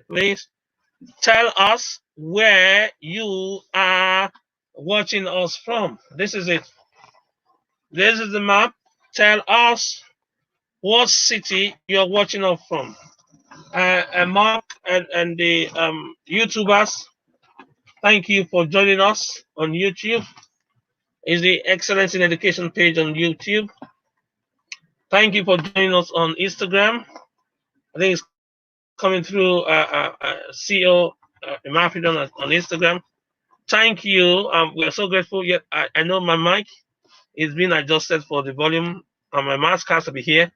Please tell us where you are watching us from. This is it. This is the map. Tell us what city you're watching us from. And Mark and the YouTubers, thank you for joining us on YouTube. Is the Excellence in Education page on YouTube. Thank you for joining us on Instagram. I think it's coming through CEO Mafidon on Instagram. Thank you. We are so grateful. Yet I know my mic is being adjusted for the volume, and my mask has to be here.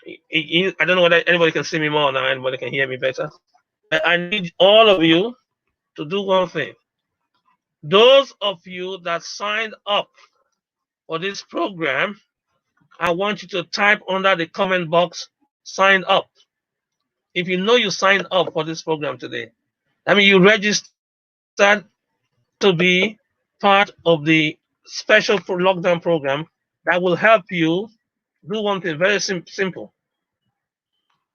I don't know whether anybody can see me more now. Anybody can hear me better. I need all of you to do one thing. Those of you that signed up for this program, I want you to type under the comment box, sign up. If you know you signed up for this program today, I mean, you registered to be part of the special lockdown program that will help you do one thing very simple.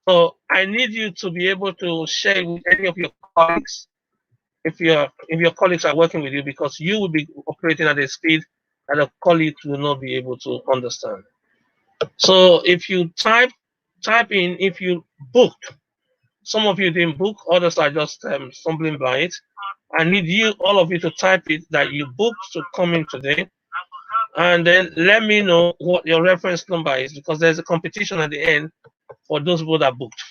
So I need you to be able to share with any of your colleagues if your colleagues are working with you, because you will be operating at a speed that a colleague will not be able to understand. So if you type in if you booked, some of you didn't book, others are just stumbling by it. I need you, all of you, to type it that you booked to come in today, and then let me know what your reference number is, because there's a competition at the end for those people that booked.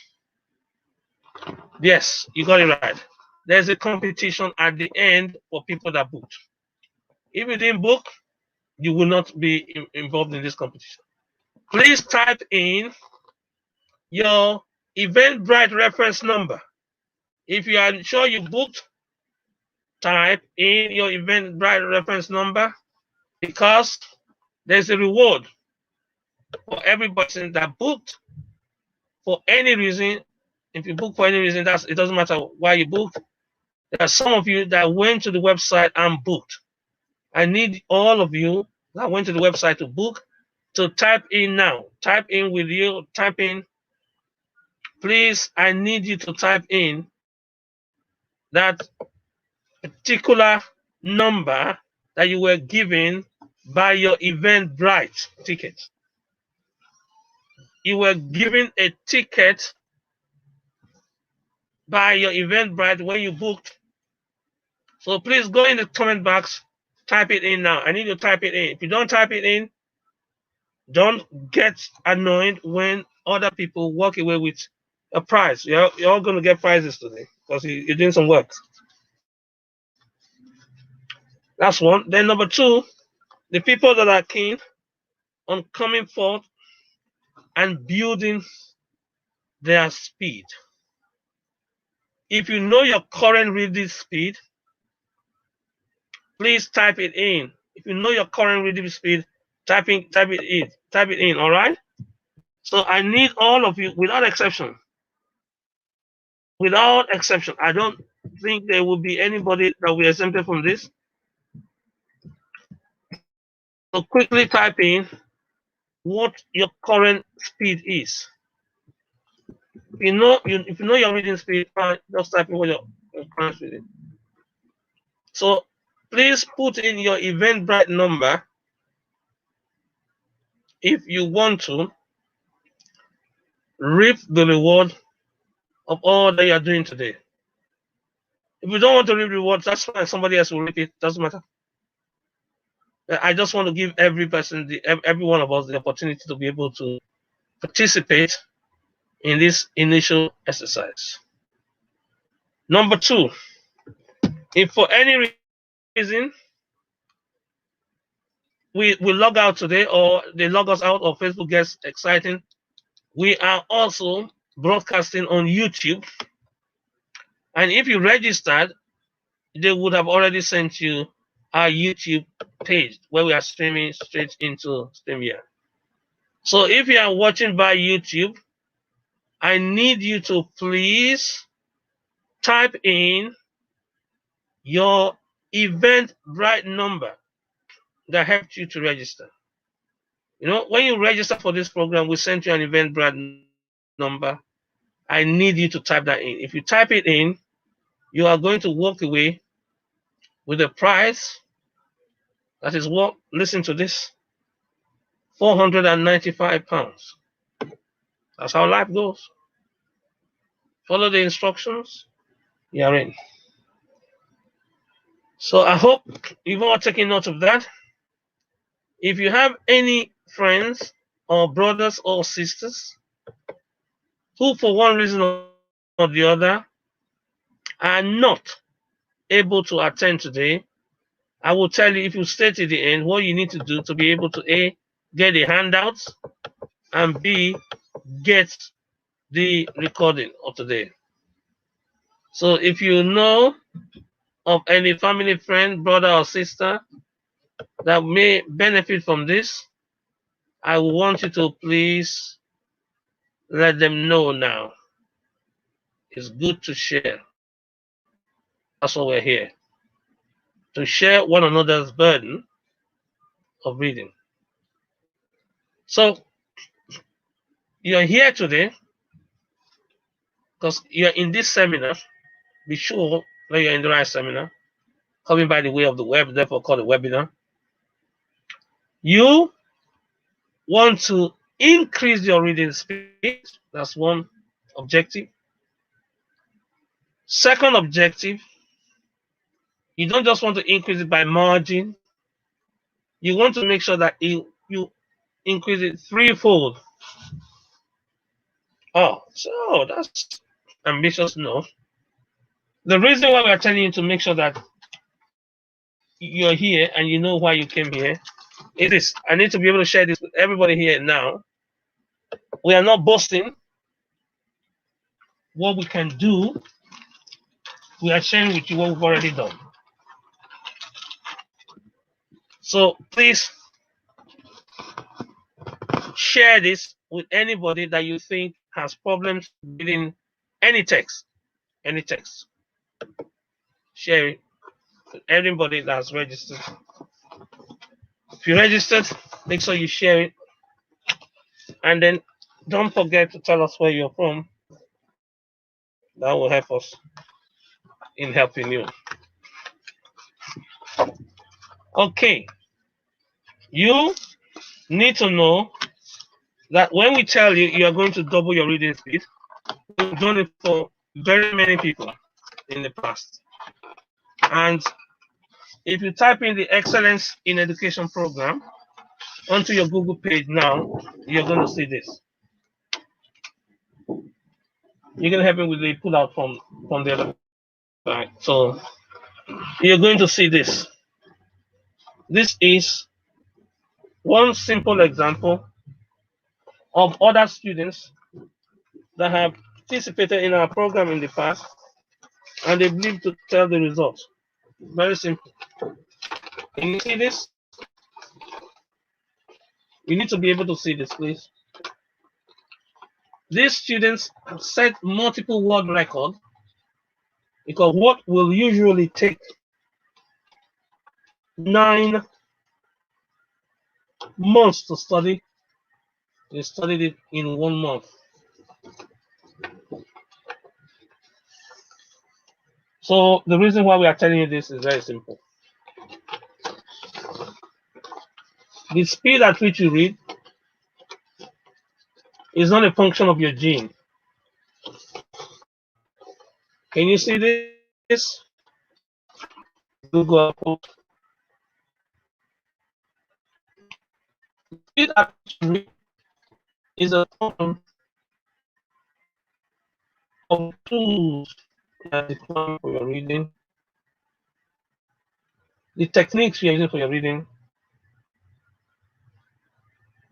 Yes, you got it right. There's a competition at the end for people that booked. If you didn't book, you will not be involved in this competition. Please type in your Eventbrite reference number. If you are sure you booked, type in your Eventbrite reference number, because there's a reward for every person that booked for any reason. If you book for any reason, it doesn't matter why you booked. There are some of you that went to the website and booked. I need all of you that went to the website to book to type in now. Type in with you. Type in. Please, I need you to type in that particular number that you were given by your Eventbrite ticket. You were given a ticket by your Eventbrite when you booked. So please go in the comment box, type it in now. I need you to type it in. If you don't type it in, don't get annoyed when other people walk away with a prize. You're all going to get prizes today because you're doing some work. That's one. Then number two, the people that are keen on coming forth and building their speed. If you know your current reading speed, please type it in. If you know your current reading speed, type it in, all right? So I need all of you, without exception. Without exception, I don't think there will be anybody that will be exempted from this. So quickly type in what your current speed is. If you know your reading speed, just type in what your current speed is. So please put in your Eventbrite number if you want to reap the reward of all that you are doing today. If you don't want to reap rewards, that's fine. Somebody else will reap it. Doesn't matter. I just want to give every person, every one of us, the opportunity to be able to participate in this initial exercise. Number two, if for any reason we log out today, or they log us out, or Facebook gets exciting, we are also broadcasting on YouTube. And if you registered, they would have already sent you our YouTube page where we are streaming straight into StreamYard. So if you are watching by YouTube, I need you to please type in your Eventbrite number that helped you to register. You know, when you register for this program, we sent you an Eventbrite number I need you to type that in. If you type it in, you are going to walk away with a prize that is what? Listen to this, £495. That's how life goes. Follow the instructions, you're in. So I hope you've all taken note of that. If you have any friends or brothers or sisters who, for one reason or the other, are not able to attend today, I will tell you, if you stay to the end, what you need to do to be able to A, get the handouts, and B, get the recording of today. So if you know of any family, friend, brother, or sister that may benefit from this, I want you to please let them know now. It's good to share. That's why we're here. To share one another's burden of reading. So you're here today because you're in this seminar. Be sure that you're in the right seminar. Coming by the way of the web, therefore called a webinar. You want to increase your reading speed. That's one objective. Second objective, you don't just want to increase it by margin. You want to make sure that you increase it threefold. Oh, so that's ambitious enough. The reason why we're telling you to make sure that you're here and you know why you came here is this. I need to be able to share this with everybody here now. We are not boasting what we can do. We are sharing with you what we've already done. So please share this with anybody that you think has problems reading any text. Any text. Share it with everybody that's registered. If you're registered, make sure you share it. And then don't forget to tell us where you're from. That will help us in helping you. Okay. You need to know that when we tell you you are going to double your reading speed, we've done it for very many people in the past. And if you type in the Excellence in Education program onto your Google page now, you're going to see this. You're going to help me with the pull out from the other side. So you're going to see this. This is one simple example of other students that have participated in our program in the past, and they believe to tell the results. Very simple. Can you see this? You need to be able to see this, please. These students have set multiple world records because what will usually take 9 months to study, they studied it in 1 month. So the reason why we are telling you this is very simple. The speed at which you read is not a function of your gene. Can you see this? Google. Speed at which you read is a function of tools that define for your reading, the techniques you're using for your reading,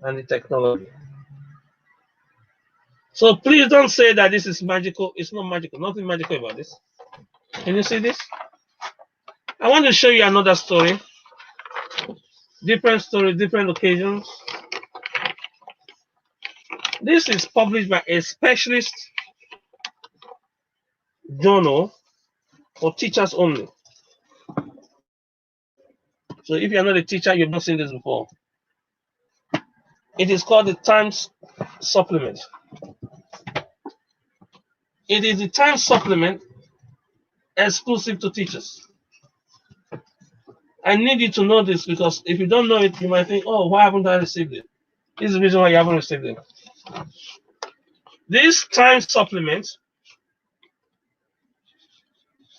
and the technology. So please don't say that this is magical. It's not magical. Nothing magical about this. Can you see this? I want to show you another story. Different story, different occasions. This is published by a specialist journal for teachers only. So if you're not a teacher, you've not seen this before. It is called the Times Supplement. It is the time supplement exclusive to teachers. I need you to know this because if you don't know it, you might think, oh, why haven't I received it? This is the reason why you haven't received it. This time supplement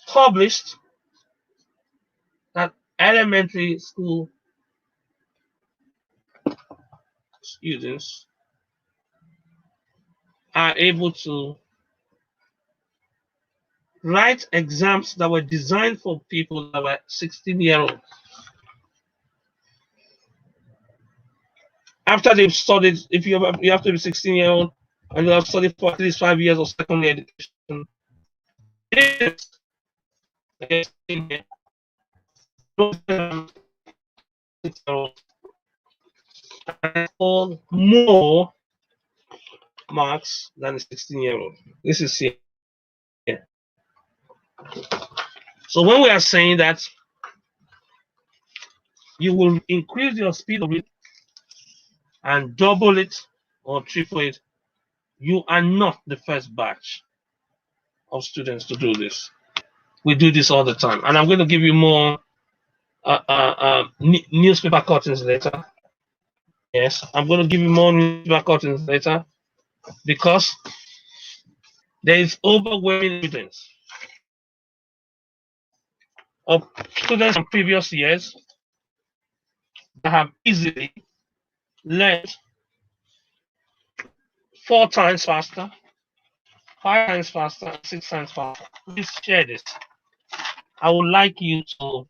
published that elementary school students are able to write exams that were designed for people that were 16-year-old. After they've studied, if you have to be 16-year-old and you have studied for at least 5 years of secondary education, all more marks than a 16-year-old. This is here. So when we are saying that you will increase your speed of it and double it or triple it, you are not the first batch of students to do this. We do this all the time. And I'm going to give you more newspaper cuttings later. Yes, I'm going to give you more newspaper cuttings later because there is overwhelming evidence of students from previous years that have easily learned 4 times faster, 5 times faster, and 6 times faster. Please share this. I would like you to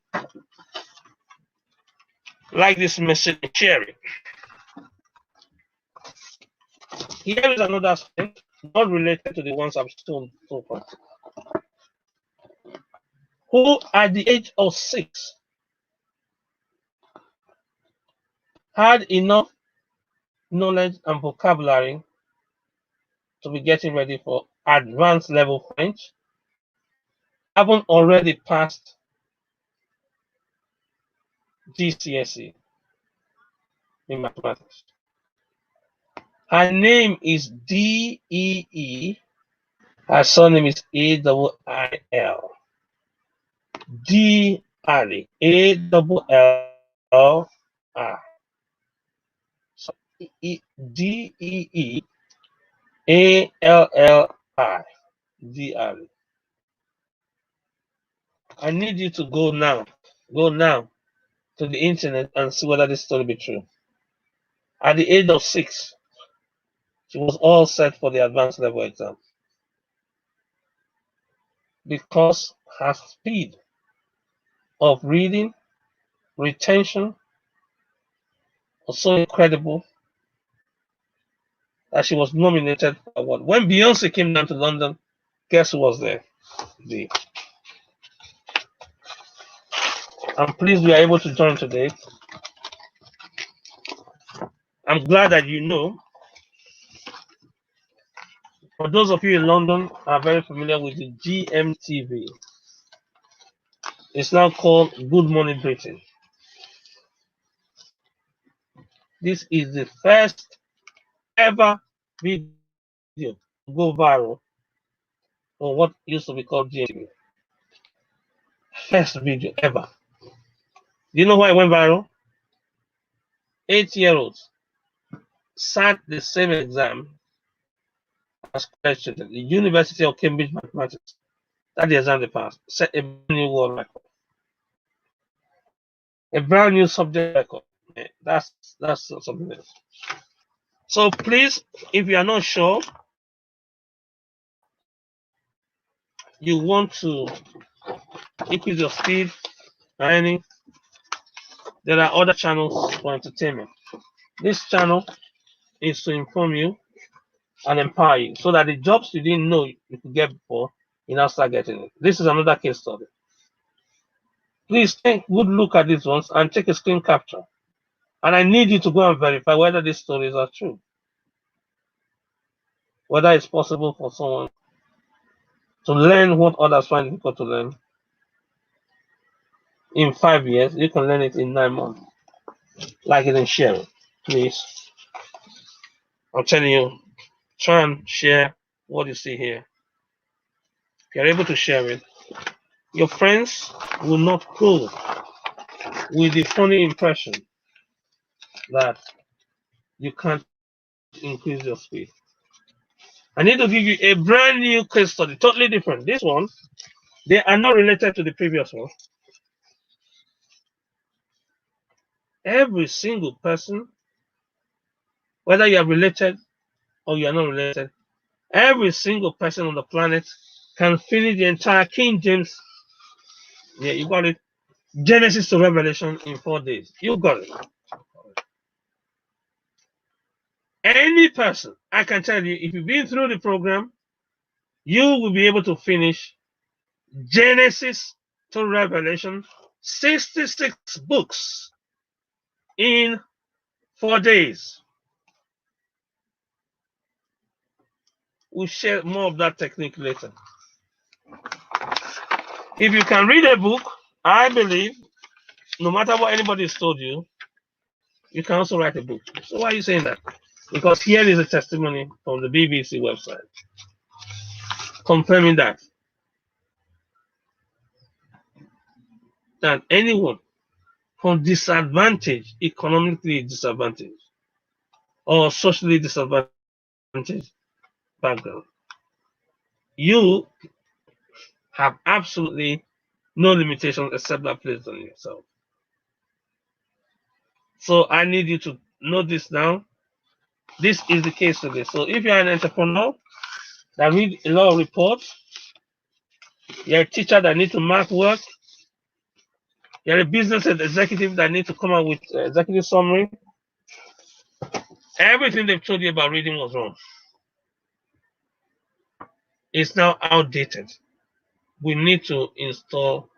like this message and share it. Here is another aspect, not related to the ones I've shown so far. Who at the age of 6 had enough knowledge and vocabulary to be getting ready for advanced level French, haven't already passed GCSE in mathematics. Her name is DEE. Her surname is AIIL. D Ali. ALLR. So DEE ALLI. D Ali. I need you to go now to the internet and see whether this story be true. At the age of 6, she was all set for the advanced level exam because her speed of reading, retention was so incredible that she was nominated for award. When Beyonce came down to London, guess who was there? D. I'm pleased we are able to join today. I'm glad that you know. For those of you in London are very familiar with the GMTV. It's now called Good Morning Britain. This is the first ever video to go viral on what used to be called GMTV. First video ever. Do you know why it went viral? 8-year-olds sat the same exam as questioned the University of Cambridge Mathematics. That the exam they passed set a brand new world record, a brand new subject record. That's something else. So please, if you are not sure, you want to increase your speed or any, there are other channels for entertainment. This channel is to inform you and empower you so that the jobs you didn't know you could get before, you now start getting it. This is another case study. Please take a good look at these ones and take a screen capture. And I need you to go and verify whether these stories are true. Whether it's possible for someone to learn what others find difficult to learn in 5 years, you can learn it in 9 months. Like it and share it, please. I'm telling you, try and share what you see here. you're able to share it, your friends will not go with the funny impression that you can't increase your speed. I need to give you a brand new case study, totally different. This one, they are not related to the previous one. Every single person, whether you are related or you are not related, every single person on the planet can finish the entire King James. Yeah, you got it. Genesis to Revelation in 4 days. You got it. Any person, I can tell you, if you've been through the program, you will be able to finish Genesis to Revelation, 66 books in 4 days. We'll share more of that technique later. If you can read a book, I believe, no matter what anybody has told you, you can also write a book. So why are you saying that? Because here is a testimony from the BBC website confirming that anyone from disadvantaged, economically disadvantaged, or socially disadvantaged background, you have absolutely no limitations except that placed on yourself. So I need you to note this down. This is the case today. So if you're an entrepreneur that read a lot of reports, you're a teacher that needs to mark work, you're a business executive that needs to come up with executive summary, everything they've told you about reading was wrong. It's now outdated. We need to install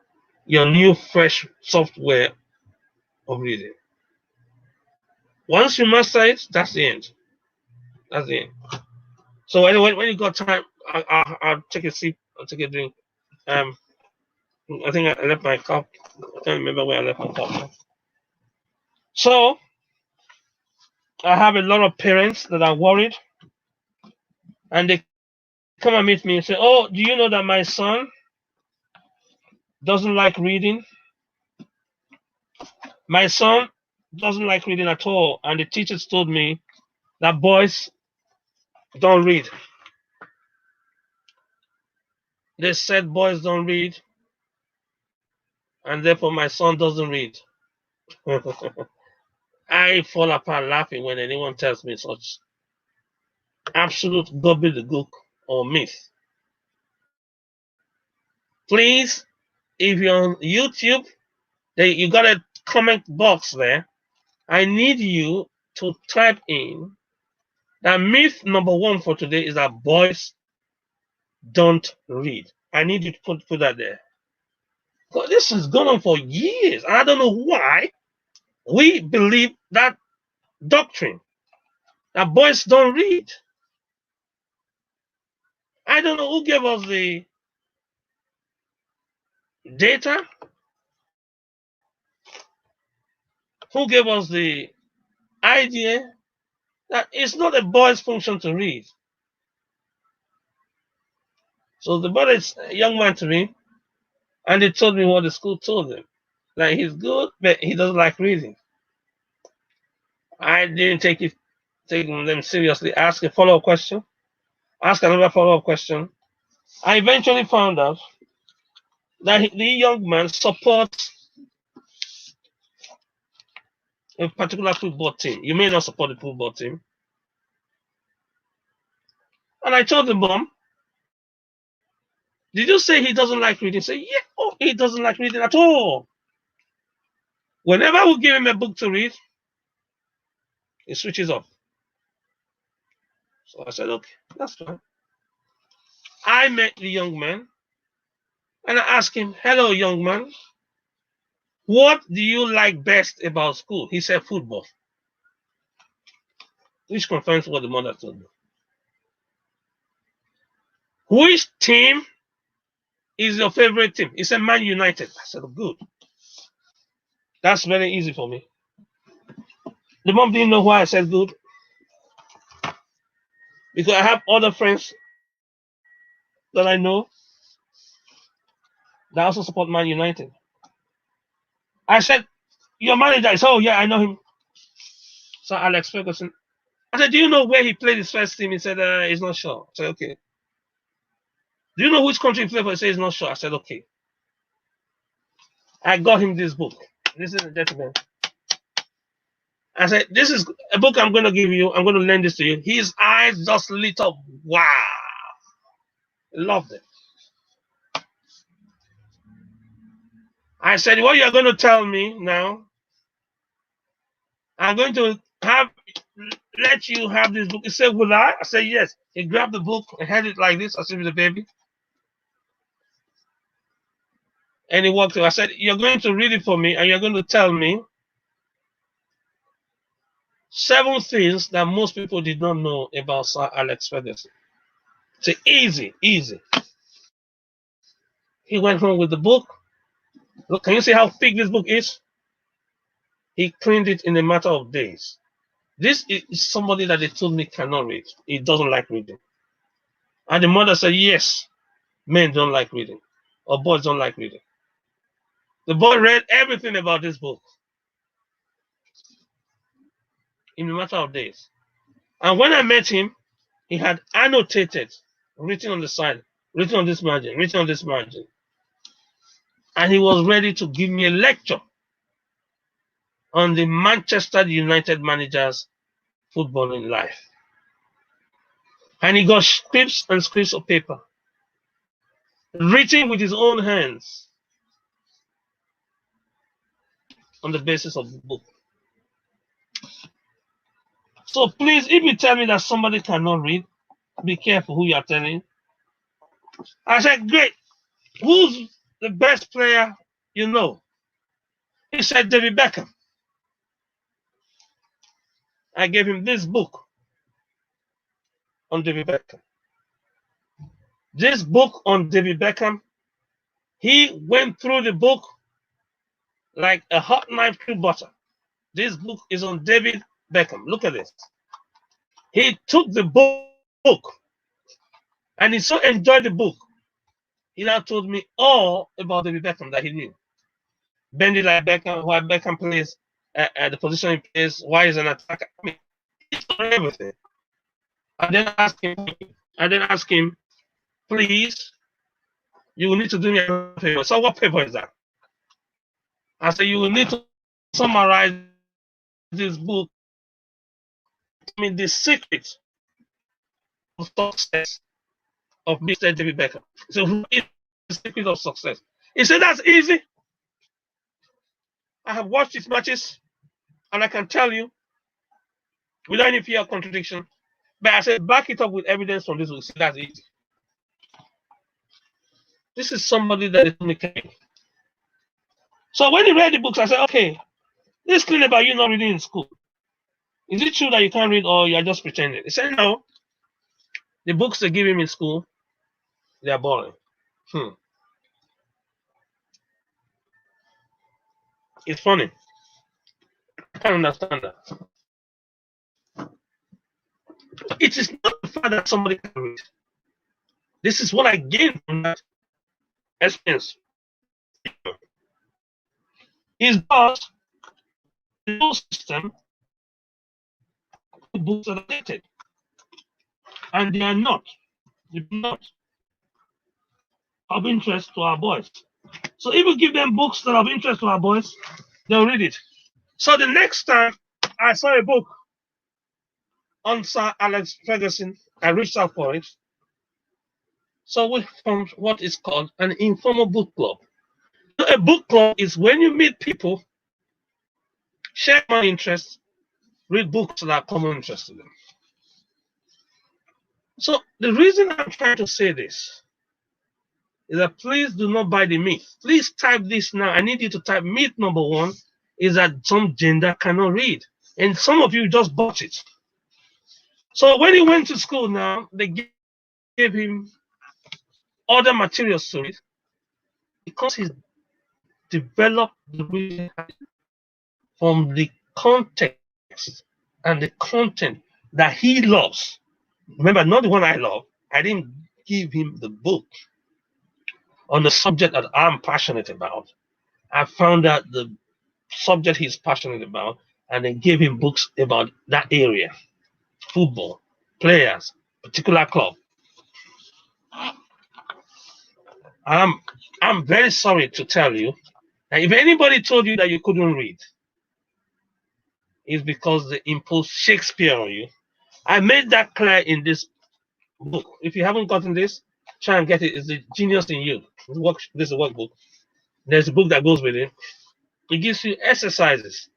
your new fresh software of reading. Once you master it, that's the end. That's the end. So anyway, when you got time, I'll take a sip. I'll take a drink. I think I left my cup. I can't remember where I left my cup. So I have a lot of parents that are worried, and they come and meet me and say, "Oh, do you know that my son doesn't like reading? My son doesn't like reading at all, and the teachers told me that boys don't read. They said boys don't read, and therefore my son doesn't read." I fall apart laughing when anyone tells me such absolute gobbledygook or myth. Please, if you're on YouTube, you got a comment box there. I need you to type in that myth number 1 for today is that boys don't read. I need you to put that there. Because this has gone on for years, and I don't know why we believe that doctrine that boys don't read. I don't know who gave us the data, who gave us the idea that it's not a boy's function to read. So the brother is a young man to me, and they told me what the school told him. That he's good, but he doesn't like reading. I didn't take them seriously. Ask a follow-up question. Ask another follow-up question. I eventually found out that the young man supports a particular football team. You may not support the football team. And I told the mom, "Did you say he doesn't like reading?" Say, "Yeah, oh, he doesn't like reading at all. Whenever we give him a book to read, he switches off." So I said, "Okay, that's fine." I met the young man and I asked him, "Hello, young man. What do you like best about school?" He said, "Football," which confirms what the mother told me. "Which team is your favorite team?" He said, "Man United." I said, "Good. That's very easy for me." The mom didn't know why I said good, because I have other friends that I know that also support Man United. I said, your manager is, oh yeah, I know him. Sir Alex Ferguson. I said, do you know where he played his first team? He said, he's not sure. I said, okay. Do you know which country he played for? He said, he's not sure. I said, okay. I got him this book. This is a gentleman. I said, this is a book I'm going to give you. I'm going to lend this to you. His eyes just lit up. Wow. Loved it. I said, what you're going to tell me now, I'm going to let you have this book. He said, will I? I said, yes. He grabbed the book and held it like this, as if it was a baby. And he walked away. I said, you're going to read it for me, and you're going to tell me 7 things that most people did not know about Sir Alex Ferguson. Say, easy, easy. He went home with the book. Look, can you see how thick this book is? He cleaned it in a matter of days. This is somebody that they told me cannot read. He doesn't like reading. And the mother said, yes, men don't like reading, or boys don't like reading. The boy read everything about this book in a matter of days. And when I met him, he had annotated, written on the side, written on this margin, written on this margin. And he was ready to give me a lecture on the Manchester United manager's footballing life. And he got scripts and scripts of paper, written with his own hands on the basis of the book. So please, if you tell me that somebody cannot read, be careful who you are telling. I said, great. Who's the best player you know? He said, David Beckham. I gave him this book on David Beckham. This book on David Beckham, he went through the book like a hot knife through butter. This book is on David Beckham. Look at this. He took the book and he so enjoyed the book. He now told me all about David Beckham that he knew. Bend it like Beckham, why Beckham plays at the position he plays, why he's an attacker. I mean, he told everything. I then asked him, please, you will need to do me a favor. So what paper is that? I said, you will need to summarize this book. I mean, the secret of success of Mr. David Beckham. So, what is the secret of success? He said, that's easy. I have watched his matches, and I can tell you, without any fear of contradiction, but I said, back it up with evidence from this book. So that's easy. This is somebody that is communicating. So when he read the books, I said, okay, this thing about you not reading in school. Is it true that you can't read or you're just pretending? He said, no. The books they give him in school, they are boring. It's funny. I can't understand that. It is not the fact that somebody can read. This is what I gained from that experience. Is because the whole system, the books are dated. And they are not of interest to our boys. So if we give them books that are of interest to our boys, they'll read it. So the next time I saw a book on Sir Alex Ferguson, I reached out for it. So we formed what is called an informal book club. A book club is when you meet people, share common interests, read books that are common interest to them. So the reason I'm trying to say this is that please do not buy the myth. Please type this now. I need you to type myth number 1 is that some gender cannot read. And some of you just bought it. So when he went to school now, they gave him other materials to read because he developed the reading from the context and the content that he loves. Remember, not the one I love. I didn't give him the book. on the subject that I'm passionate about. I found out the subject he's passionate about and then gave him books about that area, football, players, particular club. I'm I'm very sorry to tell you that if anybody told you that you couldn't read, it's because they imposed Shakespeare on you. I made that clear in this book. If you haven't gotten this, try and get it. It's the genius in you. This is a workbook. There's a book that goes with it. It gives you exercises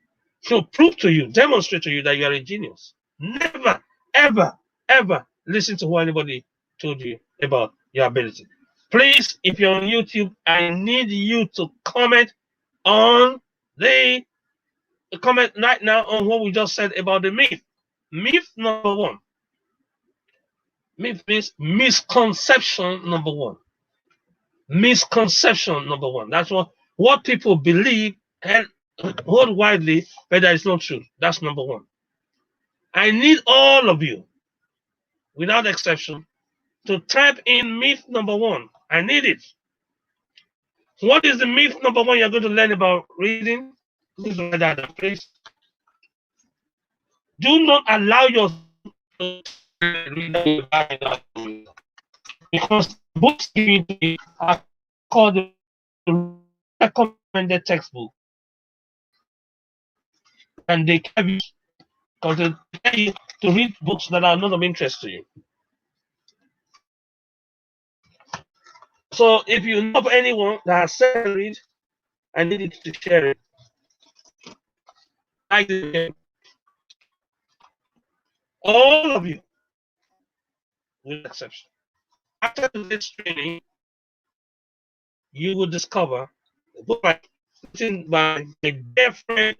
to prove to you, demonstrate to you that you are a genius. Never, ever, ever listen to what anybody told you about your ability. Please, if you're on YouTube, I need you to on the comment right now on what we just said about the myth. Myth number one. Myth means misconception number one. Misconception number one. That's what people believe and hold widely, but that is not true. That's number one. I need all of you, without exception, to type in myth number one. I need it. What is the myth number one you're going to learn about reading? Please write that down, please. Do not allow yourself to read because books given to you are called the recommended textbook, and they can be because they tell you to read books that are not of interest to you. So if you know of anyone that has said read, I need you to share it. All of you, with exception. After this training, you will discover a book written by my dear friend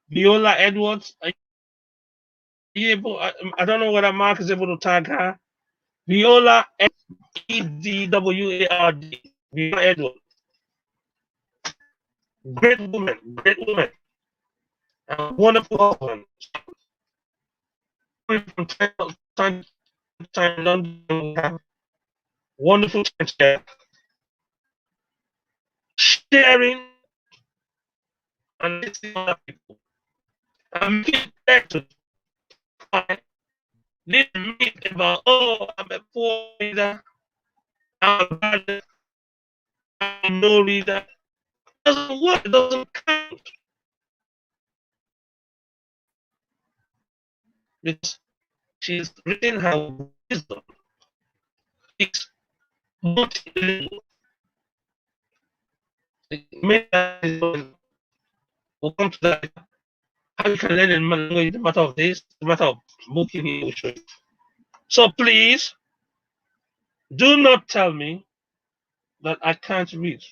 Viola Edwards. Are you able, I don't know whether Mark is able to tag her. Viola Edward. Viola Edwards. Great woman. A wonderful husband. From time to time, London, wonderful time sharing and listening to other people. I'm making to this myth about, oh, I'm a poor reader, I'm a bad reader, I'm no reader. It doesn't work, it doesn't count. Because she's written her wisdom. It's multilingual. We'll come to that. How you can learn in language, the matter of this, the matter of booking English. So please, do not tell me that I can't read.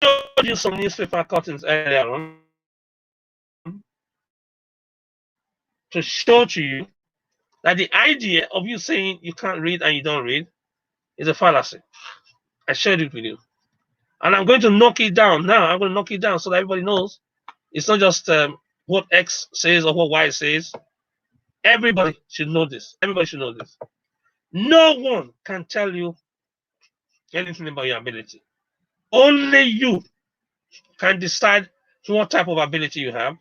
I showed you some newspaper cuttings earlier on to show to you that the idea of you saying you can't read and you don't read is a fallacy. I shared it with you. And I'm going to knock it down now. I'm going to knock it down so that everybody knows it's not just what X says or what Y says. Everybody should know this. Everybody should know this. No one can tell you anything about your ability. Only you can decide what type of ability you have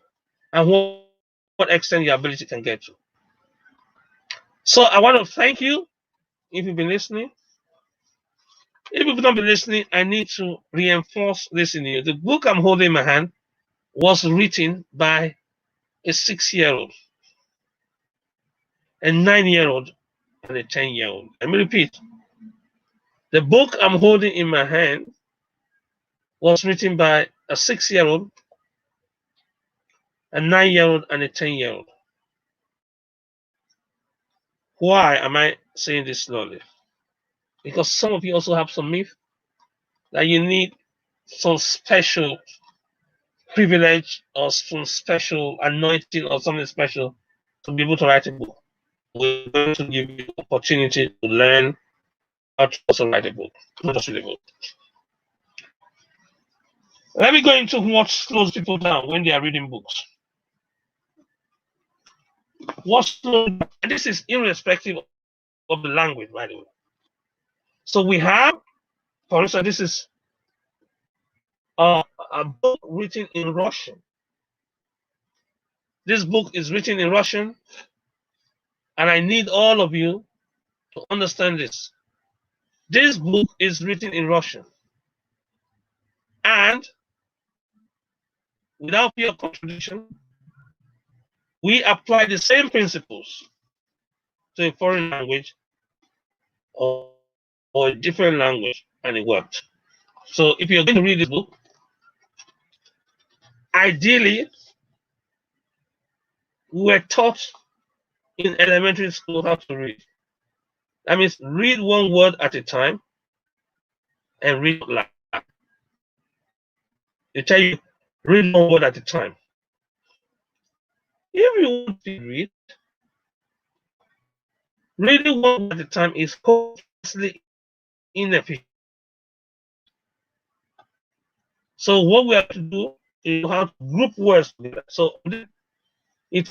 and what extent your ability can get to. So I want to thank you if you've been listening. If you've not been listening, I need to reinforce this in you. The book I'm holding in my hand was written by a 6-year-old, a 9-year-old, and a 10-year-old. Let me repeat. The book I'm holding in my hand was written by a 6-year-old, a 9-year-old, and a 10-year-old. Why am I saying this slowly? Because some of you also have some myth that you need some special privilege or some special anointing or something special to be able to write a book. We're going to give you the opportunity to learn how to also write a book, not just read a book. Let me go into what slows people down when they are reading books. What slowed down? And this is irrespective of the language, by the way. So we have, for instance, this is a book written in Russian. This book is written in Russian, and I need all of you to understand this. This book is written in Russian, and without fear of contradiction, we apply the same principles to a foreign language or a different language, and it worked. So if you're going to read this book, ideally, we were taught in elementary school how to read. That means read one word at a time and read loud. They tell you read one word at a time. If you want to read, reading one word at a time is hopelessly inefficient. So what we have to do is have to group words together. So it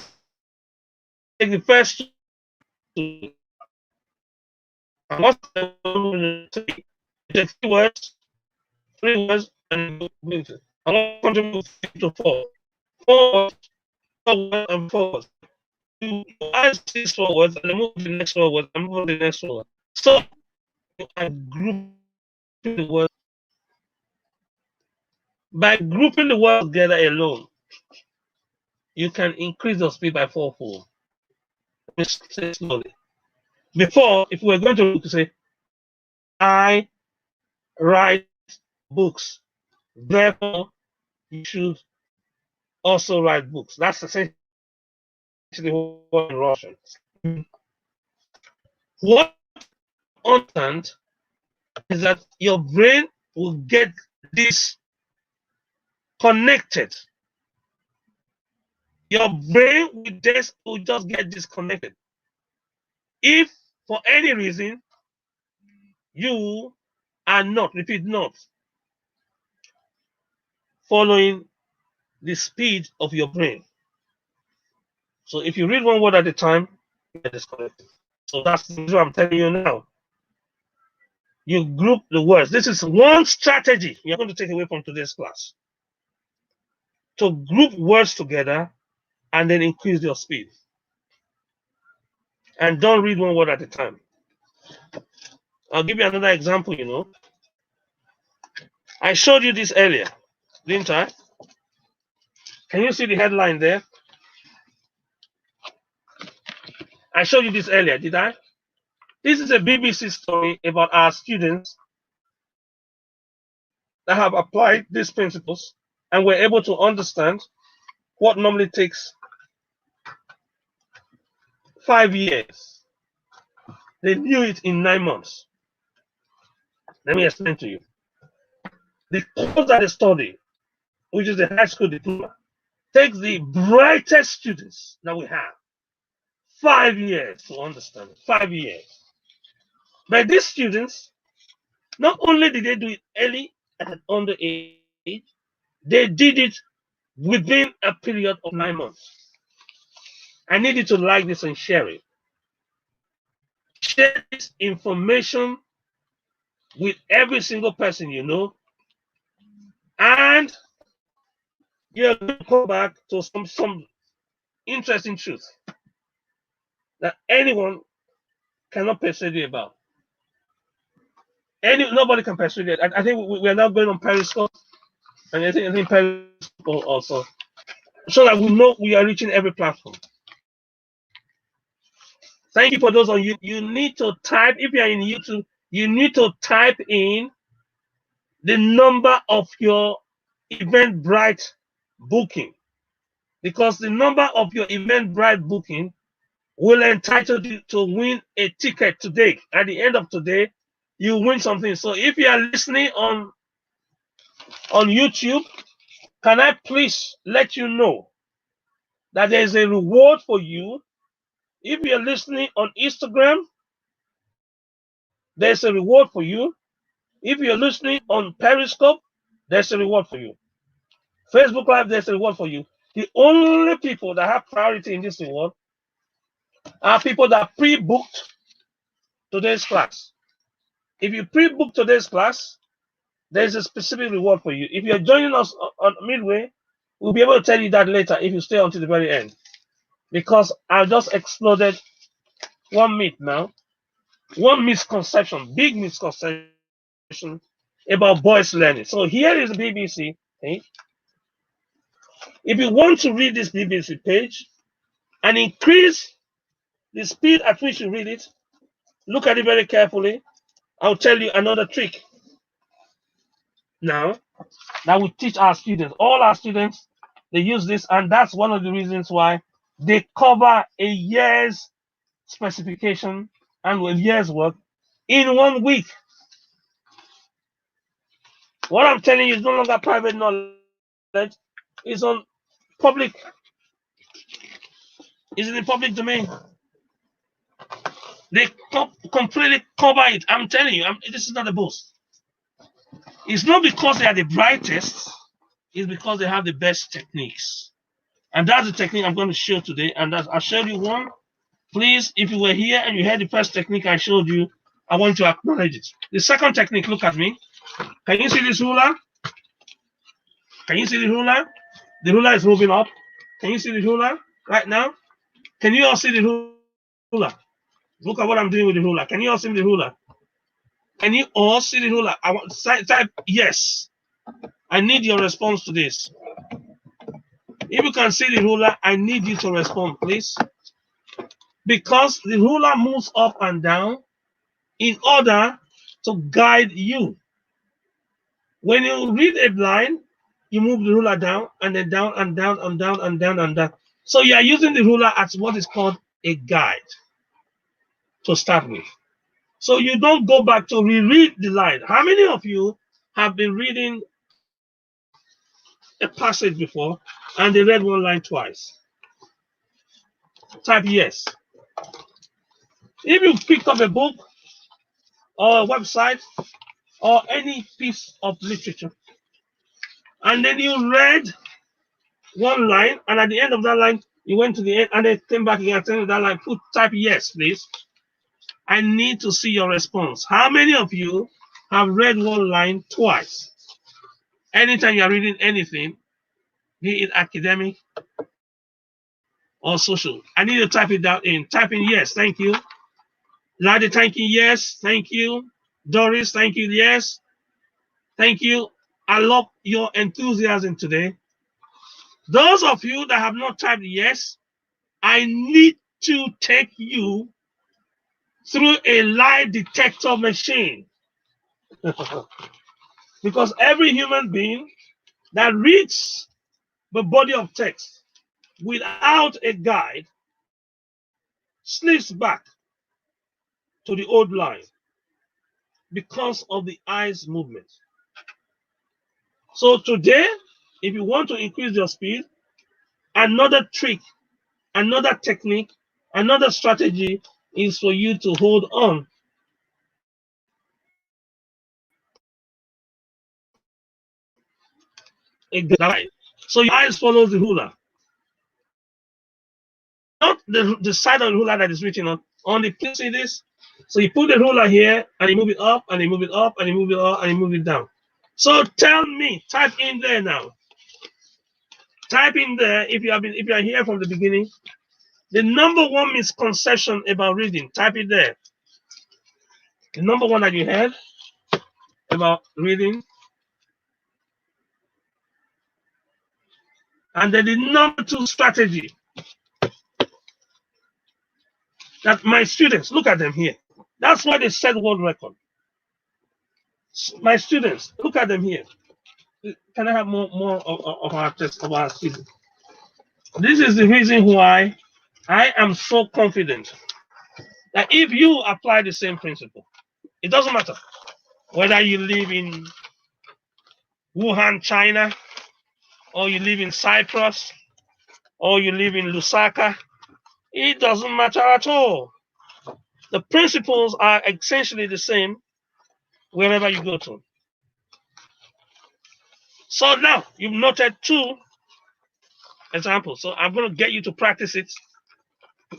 take the first two. And what's the three? Take three words, and I want to move to four. Four words, and 4 words. You add 4 words, and then move to the next 4 words, and move to the next 4 words. So you are grouping the words. By grouping the words together alone, you can increase your speed by 4-fold. Let me say slowly. Before, if we were going to say, I write books, therefore you should also write books. That's essentially what in Russian. What understand is that your brain will get this connected. Your brain will just get disconnected. If for any reason you are not, repeat, not following the speed of your brain. So if you read one word at a time, you get disconnected. So that's what I'm telling you now. You group the words. This is one strategy you're going to take away from today's class. To group words together and then increase your speed. And don't read one word at a time. I'll give you another example, I showed you this earlier, didn't I? Can you see the headline there? I showed you this earlier, did I? This is a BBC story about our students that have applied these principles and were able to understand what normally takes 5 years. They knew it in 9 months. Let me explain to you. The course that they study, which is the high school diploma, takes the brightest students that we have 5 years to understand it. 5 years. But these students, not only did they do it early and under age, they did it within a period of 9 months. I need you to like this and share it. Share this information with every single person you know, and you're going to come back to some interesting truth that anyone cannot persuade you about. Nobody can persuade you. I think we are now going on Periscope, and I think Periscope also, so that we know we are reaching every platform. Thank you for those on you. You need to type, if you are in YouTube, you need to type in the number of your Eventbrite booking, because the number of your Eventbrite booking will entitle you to win a ticket today. At the end of today, you win something. So if you are listening on YouTube, can I please let you know that there is a reward for you? If you're listening on Instagram, there's a reward for you. If you're listening on Periscope, there's a reward for you. Facebook Live, there's a reward for you. The only people that have priority in this reward are people that pre-booked today's class. If you pre-book today's class, there's a specific reward for you. If you're joining us on midway, we'll be able to tell you that later if you stay until the very end. Because I just exploded one myth now, one misconception, big misconception about boys learning. So here is the BBC page. If you want to read this BBC page and increase the speed at which you read it, look at it very carefully. I'll tell you another trick now that we teach our students. All our students, they use this, and that's one of the reasons why they cover a year's specification and a year's work in 1 week. What I'm telling you is no longer private knowledge. It's on public. It's in the public domain. They completely cover it. I'm telling you, this is not a boast. It's not because they are the brightest. It's because they have the best techniques. And that's the technique I'm going to show today. And I showed you one. Please, if you were here and you heard the first technique I showed you, I want to acknowledge it. The second technique, look at me. Can you see this ruler? Can you see the ruler? The ruler is moving up. Can you see the ruler right now? Can you all see the ruler? Look at what I'm doing with the ruler. Can you all see the ruler? Can you all see the ruler? I want type yes. I need your response to this. If you can see the ruler, I need you to respond, please. Because the ruler moves up and down in order to guide you. When you read a line, you move the ruler down and then down and down and down and down and down. So you are using the ruler as what is called a guide to start with. So you don't go back to reread the line. How many of you have been reading a passage before and they read one line twice? Type yes. If you picked up a book or a website or any piece of literature and then you read one line and at the end of that line you went to the end and then came back again at the end of that line, type yes, please. I need to see your response. How many of you have read one line twice? Anytime you're reading anything, be it academic or social, I need to type it down in. Type in yes, thank you. Ladi, thank you, yes, thank you. Doris, thank you, yes. Thank you. I love your enthusiasm today. Those of you that have not typed yes, I need to take you through a lie detector machine. Because every human being that reads the body of text without a guide slips back to the old line because of the eyes movement. So today, if you want to increase your speed, another trick, another technique, another strategy is for you to hold on a guide. So your eyes follow the ruler. Not the side of the ruler that is written on the place. See this? So you put the ruler here and you move it up and you move it up and you move it up and you move it down. So tell me, type in there now. Type in there if you are here from the beginning. The number one misconception about reading, type it there. The number one that you had about reading. And then the number two strategy that my students, look at them here. That's why they set world record. My students, look at them here. Can I have more of our test of our students? This is the reason why I am so confident that if you apply the same principle, it doesn't matter whether you live in Wuhan, China, or you live in Cyprus, or you live in Lusaka, it doesn't matter at all. The principles are essentially the same wherever you go to. So now you've noted two examples. So I'm going to get you to practice it.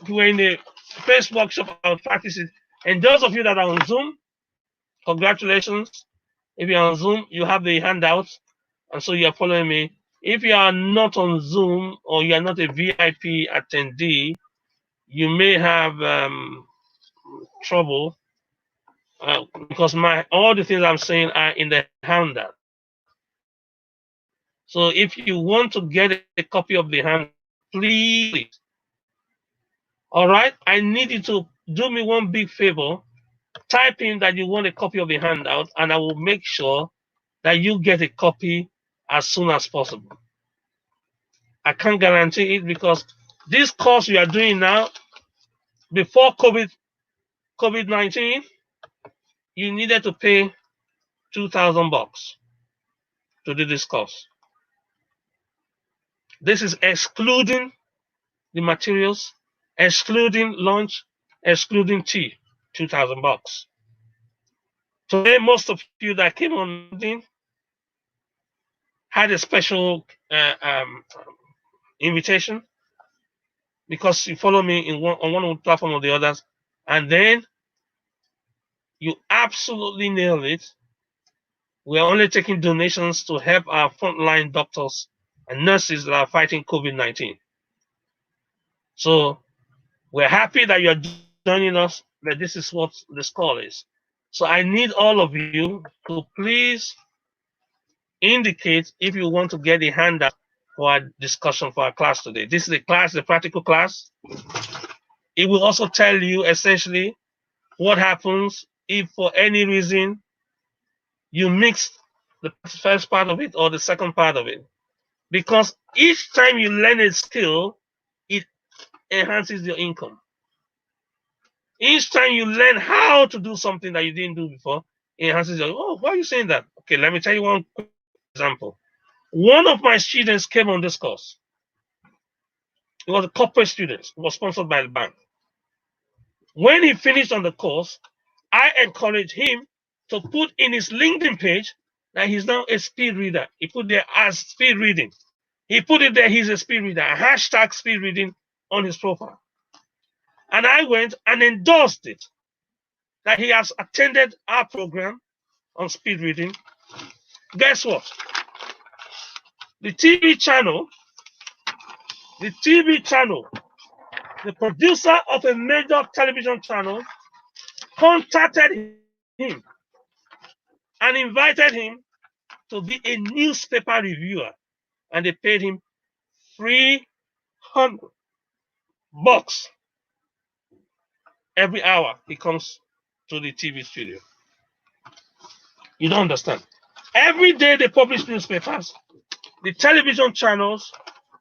We're in the face workshop, I'll practice it. And those of you that are on Zoom, congratulations. If you're on Zoom, you have the handouts, and so you're following me. If you are not on Zoom or you are not a VIP attendee, you may have trouble because all the things I'm saying are in the handout. So if you want to get a copy of the handout, please. All right, I need you to do me one big favor. Type in that you want a copy of the handout, and I will make sure that you get a copy as soon as possible. I can't guarantee it because this course we are doing now, before COVID-19, you needed to pay $2,000 to do this course. This is excluding the materials, excluding lunch, excluding tea, $2,000. Today, most of you that came on had a special invitation because you follow me on one platform or the others, and then you absolutely nailed it. We are only taking donations to help our frontline doctors and nurses that are fighting COVID-19. So we're happy that you're joining us, but this is what the score is. So I need all of you to please indicate if you want to get a handout for our discussion for our class today. This is the class, the practical class. It will also tell you essentially what happens if for any reason you mix the first part of it or the second part of it. Because each time you learn a skill, it enhances your income. Each time you learn how to do something that you didn't do before, it enhances your. Oh, why are you saying that? Okay, let me tell you one quick example. One of my students came on this course. He was a corporate student. He was sponsored by the bank. When he finished on the course, I encouraged him to put in his LinkedIn page that he's now a speed reader. He put there as speed reading. He put it there, he's a speed reader, a hashtag speed reading on his profile. And I went and endorsed it, that he has attended our program on speed reading. Guess what? The TV channel, the producer of a major television channel contacted him and invited him to be a newspaper reviewer. And they paid him $300 every hour he comes to the TV studio. You don't understand. Every day they publish newspapers. The television channels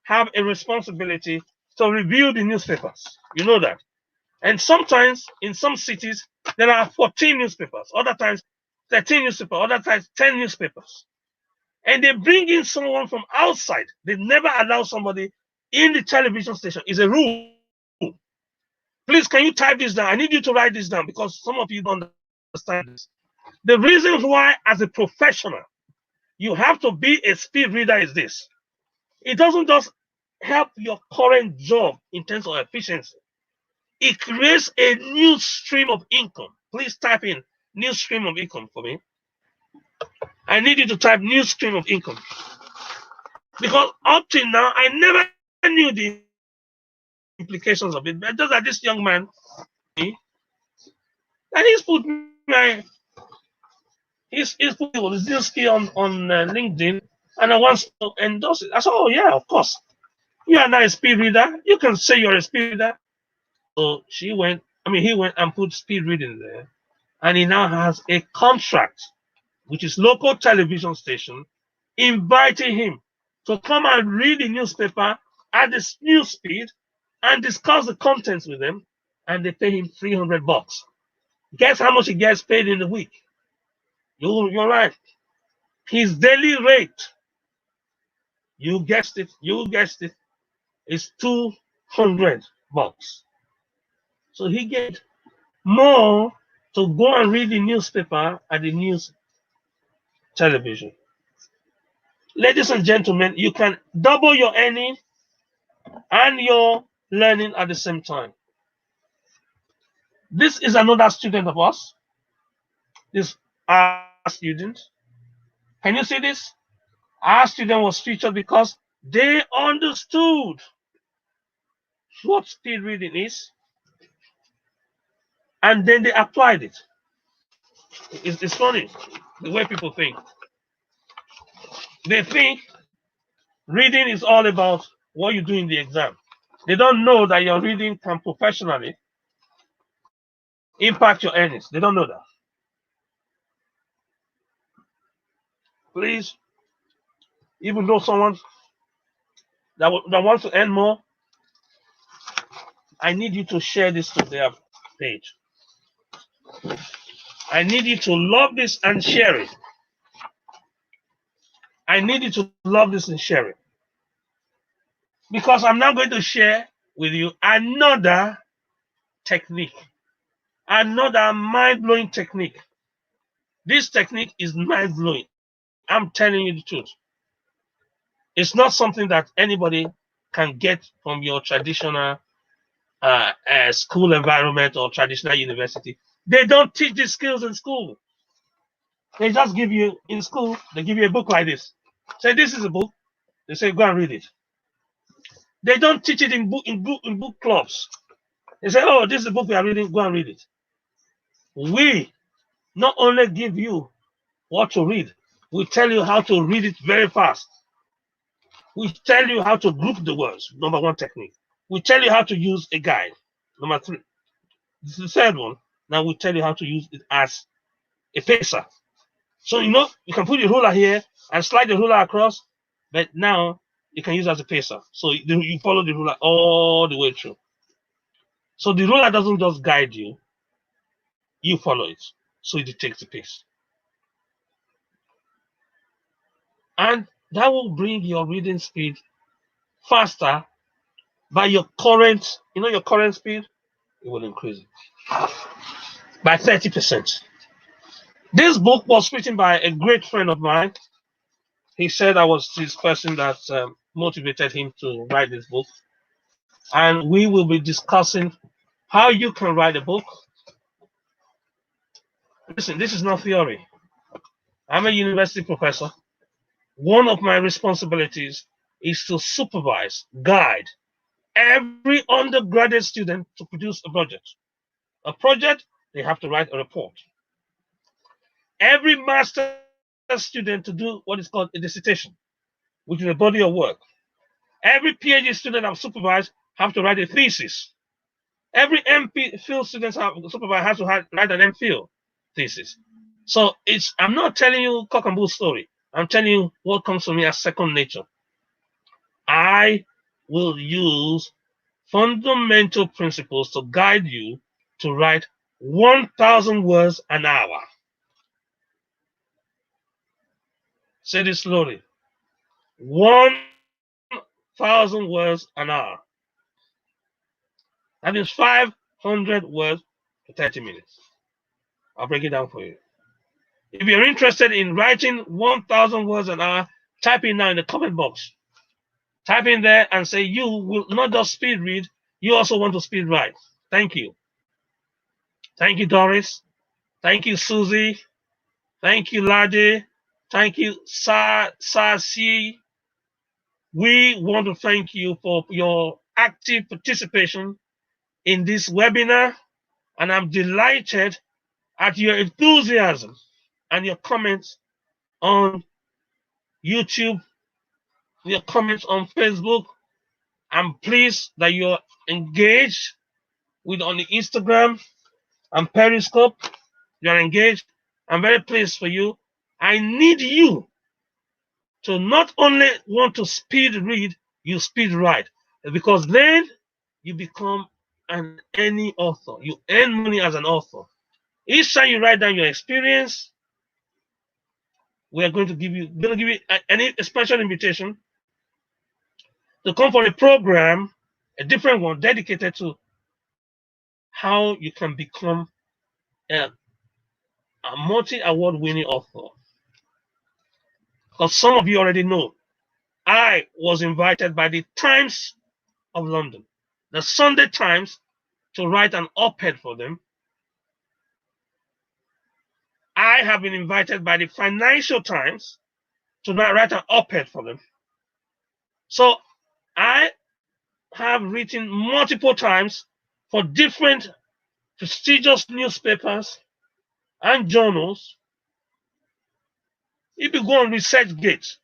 have a responsibility to review the newspapers. You know that. And sometimes in some cities, there are 14 newspapers, other times 13 newspapers, other times 10 newspapers. And they bring in someone from outside. They never allow somebody in the television station. It's a rule. Please, can you type this down? I need you to write this down because some of you don't understand this. The reason why, as a professional, you have to be a speed reader is this. It doesn't just help your current job in terms of efficiency. It creates a new stream of income. Please type in new stream of income for me. I need you to type new stream of income. Because up till now, I never knew the implications of it. But just that this young man, and he's put his new skill on LinkedIn, and I want to endorse it. I said, oh yeah, of course. You are not a speed reader. You can say you're a speed reader. So he went and put speed reading there. And he now has a contract, which is local television station, inviting him to come and read the newspaper at this new speed and discuss the contents with them. And they pay him $300. Guess how much he gets paid in a week? You're right. His daily rate, you guessed it, is $200. So he gets more to go and read the newspaper at the news television. Ladies and gentlemen, you can double your earning and your learning at the same time. This is another student of us. This our student. Can you see this? Our student was featured because they understood what speed reading is, and then they applied it. It's funny the way people think. They think reading is all about what you do in the exam. They don't know that your reading can professionally impact your earnings. They don't know that. Please, even though someone that wants to earn more, I need you to share this to their page. I need you to love this and share it. I need you to love this and share it. Because I'm now going to share with you another technique, another mind blowing technique. This technique is mind blowing. I'm telling you the truth. It's not something that anybody can get from your traditional school environment or traditional university. They don't teach these skills in school. They just give you, in school, they give you a book like this. Say, this is a book. They say, go and read it. They don't teach it in book clubs. They say, oh, this is the book we are reading, go and read it. We not only give you what to read, we tell you how to read it very fast. We tell you how to group the words, number one technique. We tell you how to use a guide, number three. This is the third one. Now we tell you how to use it as a pacer. So you can put your ruler here and slide the ruler across, but now you can use it as a pacer. So you follow the ruler all the way through. So the ruler doesn't just guide you, you follow it. So it takes the pace. And that will bring your reading speed faster by your current speed, it will increase it by 30%. This book was written by a great friend of mine. He said I was this person that motivated him to write this book. And we will be discussing how you can write a book. Listen, this is not theory. I'm a university professor. One of my responsibilities is to supervise, guide every undergraduate student to produce a project. A project, they have to write a report. Every master's student to do what is called a dissertation, which is a body of work. Every PhD student I've supervised have to write a thesis. Every MPhil student I've supervised has to write an MPhil thesis. So I'm not telling you cock and bull story. I'm telling you what comes to me as second nature. I will use fundamental principles to guide you to write 1,000 words an hour. Say this slowly. 1,000 words an hour. That means 500 words for 30 minutes. I'll break it down for you. If you're interested in writing 1,000 words an hour, type in now in the comment box. Type in there and say you will not just speed read, you also want to speed write. Thank you. Thank you, Doris. Thank you, Susie. Thank you, Lade. Thank you, Sasi. We want to thank you for your active participation in this webinar, and I'm delighted at your enthusiasm and your comments on YouTube, your comments on Facebook. I'm pleased that you're engaged on the Instagram and Periscope. You're engaged. I'm very pleased for you. I need you to not only want to speed read, you speed write, because then you become any author. You earn money as an author. Each time you write down your experience, we are going to give you a special invitation to come for a program, a different one dedicated to how you can become a multi-award winning author. Because some of you already know, I was invited by the Times of London, the Sunday Times, to write an op-ed for them I have been invited by the Financial Times to now write an op-ed for them. So I have written multiple times for different prestigious newspapers and journals. If you go on ResearchGate,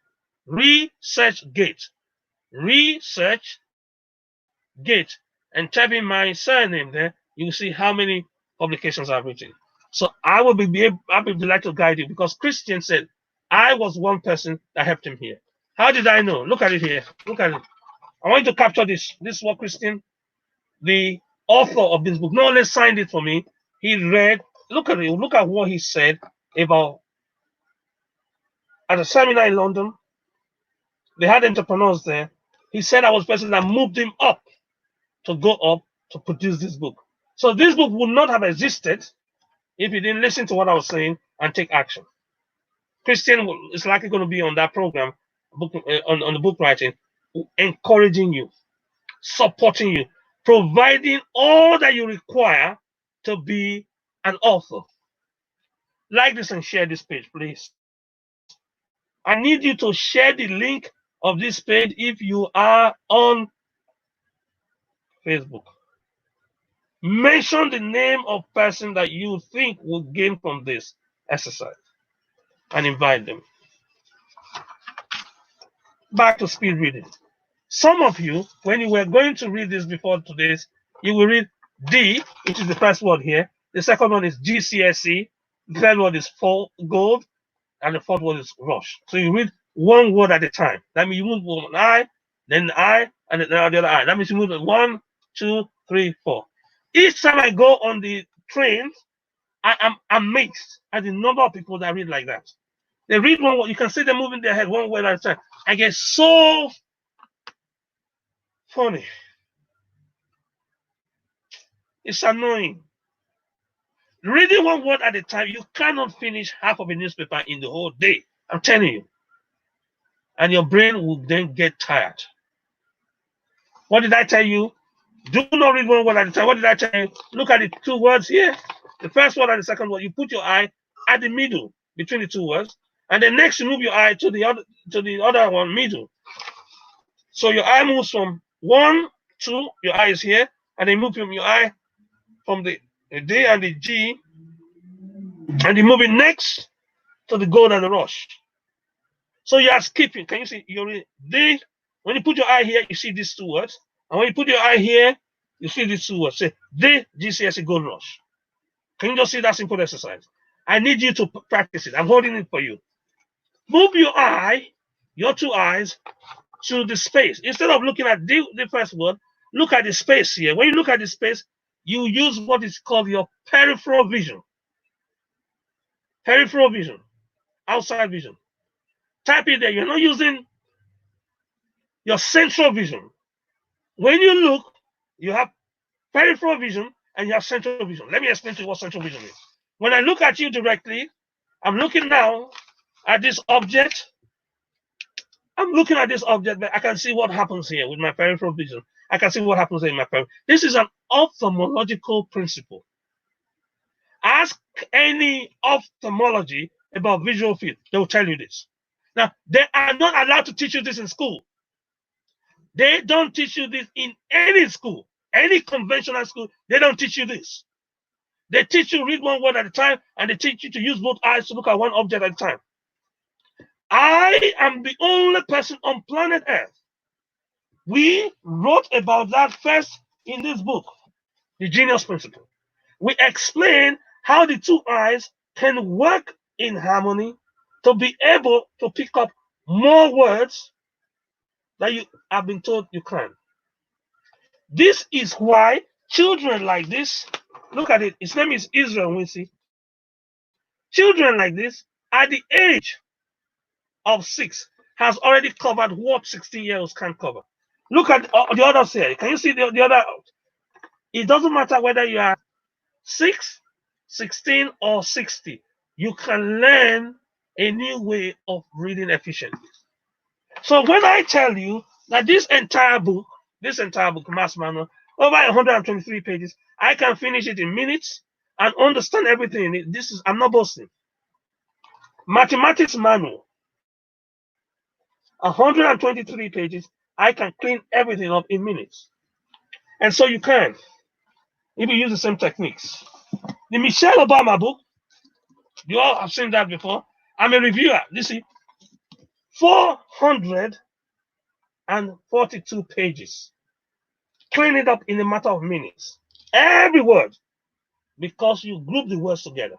ResearchGate, and type in my surname there, you will see how many publications I've written. So I'll be delighted to guide you, because Christian said I was one person that helped him here. How did I know? Look at it here. Look at it. I want you to capture this. This is what Christian, the author of this book, not only signed it for me, he read. Look at it. Look at what he said about at a seminar in London. They had entrepreneurs there. He said I was the person that moved him up to go up to produce this book. So this book would not have existed if he didn't listen to what I was saying and take action. Christian is likely going to be on that program, on the book writing, encouraging you, supporting you, providing all that you require to be an author. Like this and share this page, please. I need you to share the link of this page if you are on Facebook. Mention the name of person that you think will gain from this exercise and invite them. Back to speed reading. Some of you, when you were going to read this before today's, you will read D, which is the first word here. The second one is GCSE. The third word is gold. And the fourth word is rush. So you read one word at a time. That means you move one I, then the I, and then the other I. That means you move 1, 2, 3, 4. Each time I go on the train, I am amazed at the number of people that read like that. They read one word. You can see them moving their head one word at a time. I get so funny. It's annoying. Reading one word at a time, you cannot finish half of a newspaper in the whole day. I'm telling you. And your brain will then get tired. What did I tell you? Do not read one word at a time. What did I tell you? Look at the two words here. The first word and the second word. You put your eye at the middle between the two words, and then next you move your eye to the other one middle. So your eye moves from 1, 2. Your eye is here, and then move from your eye from the D and the G, and you move it next to the gold and the rush. So you are skipping. Can you see? You're D. When you put your eye here, you see these two words. And when you put your eye here, you see these two words. Say D, GCSE, gold rush. Can you just see that simple exercise? I need you to practice it. I'm holding it for you. Move your eye, your two eyes, to the space. Instead of looking at the first word, look at the space here. When you look at the space, you use what is called your peripheral vision. Peripheral vision. Outside vision. Type it there. You're not using your central vision. When you look, you have peripheral vision and you have central vision. Let me explain to you what central vision is. When I look at you directly, I'm looking now at this object. I'm looking at this object, but I can see what happens here with my peripheral vision. I can see what happens in my peripheral. This is an ophthalmological principle. Ask any ophthalmology about visual field. They will tell you this. Now, they are not allowed to teach you this in school. They don't teach you this in any school, any conventional school. They don't teach you this. They teach you read one word at a time, and they teach you to use both eyes to look at one object at a time. I am the only person on planet Earth. We wrote about that first in this book, The Genius Principle. We explain how the two eyes can work in harmony to be able to pick up more words that you have been told you can. This is why children like this, look at it, his name is Israel Wincy. Children like this, at the age of 6, has already covered what 16-year-olds can't cover. Look at the others here. Can you see the other? It doesn't matter whether you are 6, 16, or 60. You can learn a new way of reading efficiently. So when I tell you that this entire book, Mass Manual, over 123 pages, I can finish it in minutes and understand everything in it. I'm not boasting. Mathematics manual, 123 pages. I can clean everything up in minutes. And so you can, if you use the same techniques. The Michelle Obama book, you all have seen that before. I'm a reviewer. You see, 442 pages. Clean it up in a matter of minutes. Every word, because you group the words together.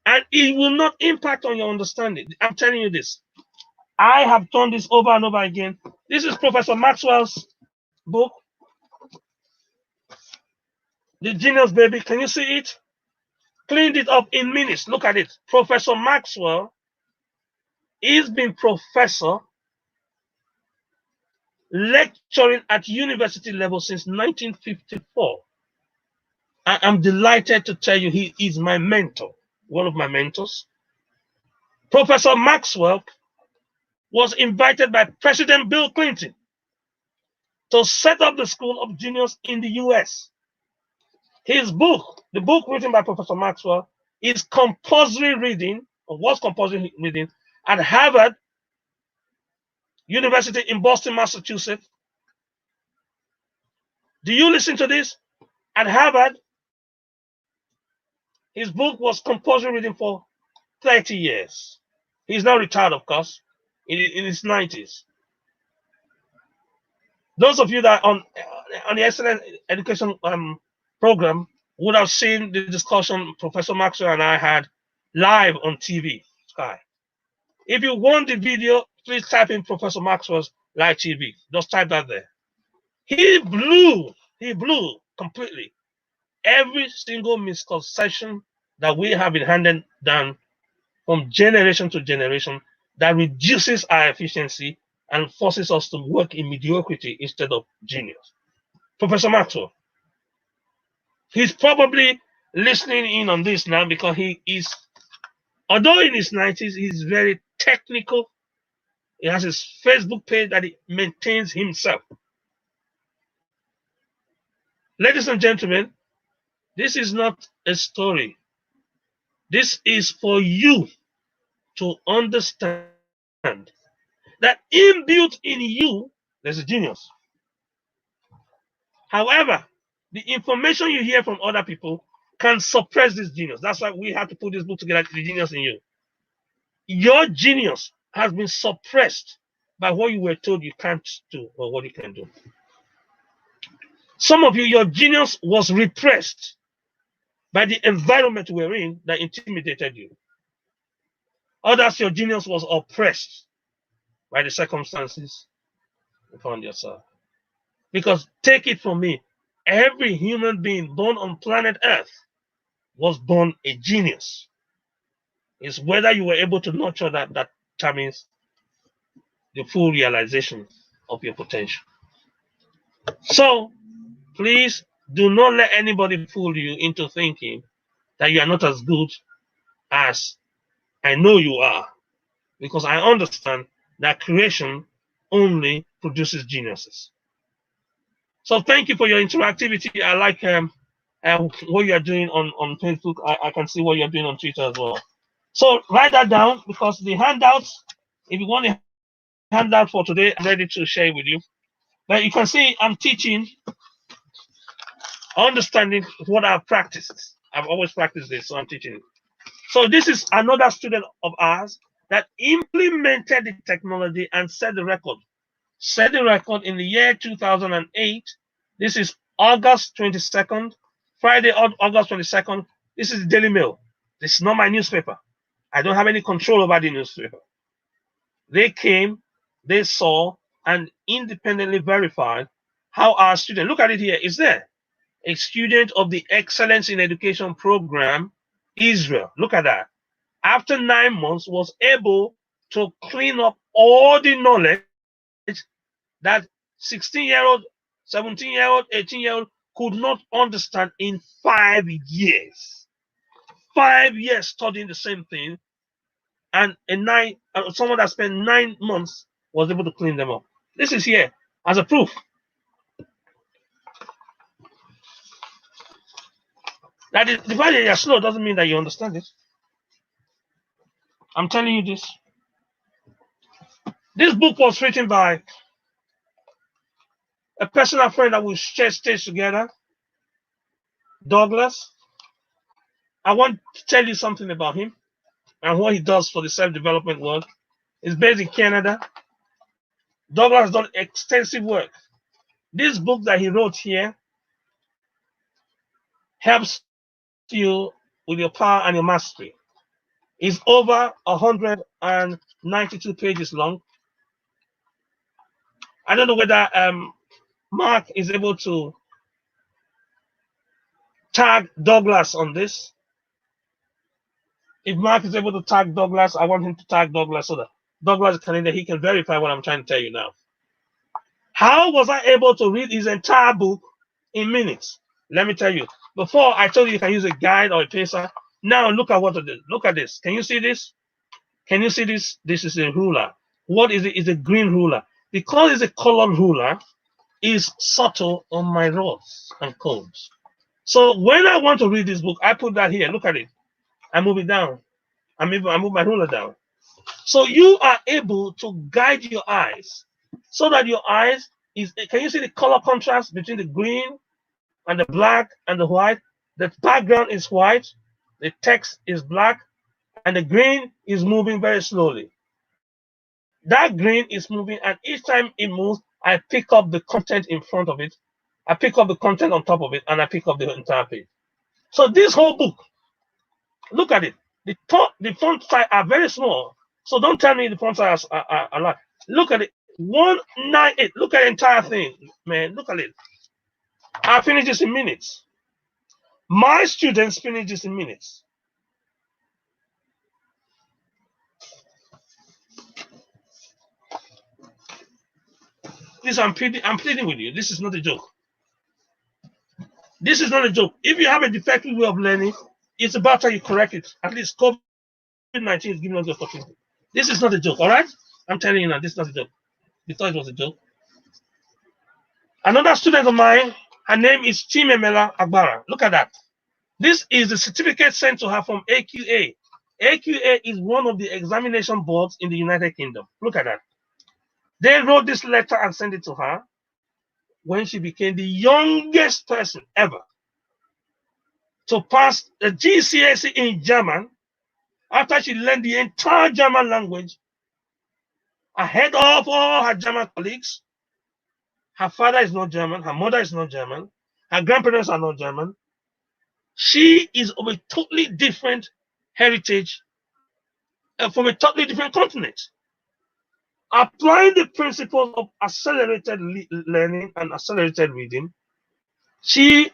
And it will not impact on your understanding. I'm telling you this. I have done this over and over again. This is Professor Maxwell's book, The Genius Baby. Can you see it? Cleaned it up in minutes. Look at it. Professor Maxwell, he's been professor lecturing at university level since 1954. I'm delighted to tell you he is my mentor, one of my mentors. Professor Maxwell was invited by President Bill Clinton to set up the School of Genius in the US. His book, the book written by Professor Maxwell, is compulsory reading, or was compulsory reading, at Harvard University in Boston, Massachusetts. Do you listen to this? At Harvard, his book was compulsory reading for 30 years. He's now retired, of course, in his 90s. Those of you that are on the Excellent Education program would have seen the discussion Professor Maxwell and I had live on TV, Sky. If you want the video, please type in Professor Maxwell's live TV. Just type that there. He blew completely every single misconception that we have been handed down from generation to generation that reduces our efficiency and forces us to work in mediocrity instead of genius. Professor Maxwell, he's probably listening in on this now because he is, although in his 90s, he's very technical. He has his Facebook page that he maintains himself. Ladies and gentlemen, this is not a story. This is for you to understand that inbuilt in you, there's a genius. However, the information you hear from other people can suppress this genius. That's why we have to put this book together, The Genius in You. Your genius has been suppressed by what you were told you can't do or what you can do. Some of you, your genius was repressed by the environment we were in that intimidated you. Others, your genius was oppressed by the circumstances you found yourself. Because take it from me, every human being born on planet Earth was born a genius. It's whether you were able to nurture that determines the full realization of your potential. So, please do not let anybody fool you into thinking that you are not as good as I know you are. Because I understand that creation only produces geniuses. So thank you for your interactivity. I like what you are doing on Facebook. I can see what you're doing on Twitter as well. So write that down because the handouts, if you want a handout for today, I'm ready to share with you. But you can see I'm teaching understanding what I've practiced. I've always practiced this, so I'm teaching it. So this is another student of ours that implemented the technology and set the record. Set the record in the year 2008. This is August 22nd, Friday, August 22nd. This is the Daily Mail. This is not my newspaper. I don't have any control over the newspaper. They came, they saw, and independently verified how our student, look at it here, is there a student of the Excellence in Education program, Israel. Look at that. After 9 months, was able to clean up all the knowledge that 16-year-old, 17-year-old, 18-year-old could not understand in 5 years. 5 years studying the same thing, and someone that spent 9 months was able to clean them up. This is here as a proof. That the fact that you're slow doesn't mean that you understand it. I'm telling you this. This book was written by a personal friend that we share stage together, Douglas. I want to tell you something about him and what he does for the self-development world. He's based in Canada. Douglas has done extensive work. This book that he wrote here helps you with your power and your mastery. It's over 192 pages long. I don't know whether Mark is able to tag Douglas on this. If Mark is able to tag Douglas, I want him to tag Douglas so that Douglas he can verify what I'm trying to tell you now. How was I able to read his entire book in minutes? Let me tell you. Before I told you can use a guide or a pacer. Now look at what it is. Look at this. Can you see this? Can you see this? This is a ruler. What is it? It's a green ruler. Because it's a colored ruler, it's subtle on my rods and cones. So when I want to read this book, I put that here. Look at it. I move it down. I move my ruler down. So you are able to guide your eyes so that your eyes is. Can you see the color contrast between the green and the black and the white? The background is white, the text is black, and the green is moving very slowly. That green is moving, and each time it moves, I pick up the content in front of it, I pick up the content on top of it, and I pick up the entire page. So this whole book, look at it. The font size are very small. So don't tell me the font size are large. Look at it. 198. Look at the entire thing, man. Look at it. I finish this in minutes. My students finish this in minutes. Please, I'm pleading with you. This is not a joke. This is not a joke. If you have a defective way of learning, it's about time you correct it. At least COVID-19 is giving us the opportunity. This is not a joke, all right? I'm telling you now, this is not a joke. You thought it was a joke. Another student of mine, her name is Chimemela Agbara. Look at that. This is the certificate sent to her from AQA. AQA is one of the examination boards in the United Kingdom. Look at that. They wrote this letter and sent it to her when she became the youngest person ever to pass the GCSE in German after she learned the entire German language ahead of all her German colleagues. Her father is not German, her mother is not German, her grandparents are not German. She is of a totally different heritage from a totally different continent. Applying the principles of accelerated learning and accelerated reading, she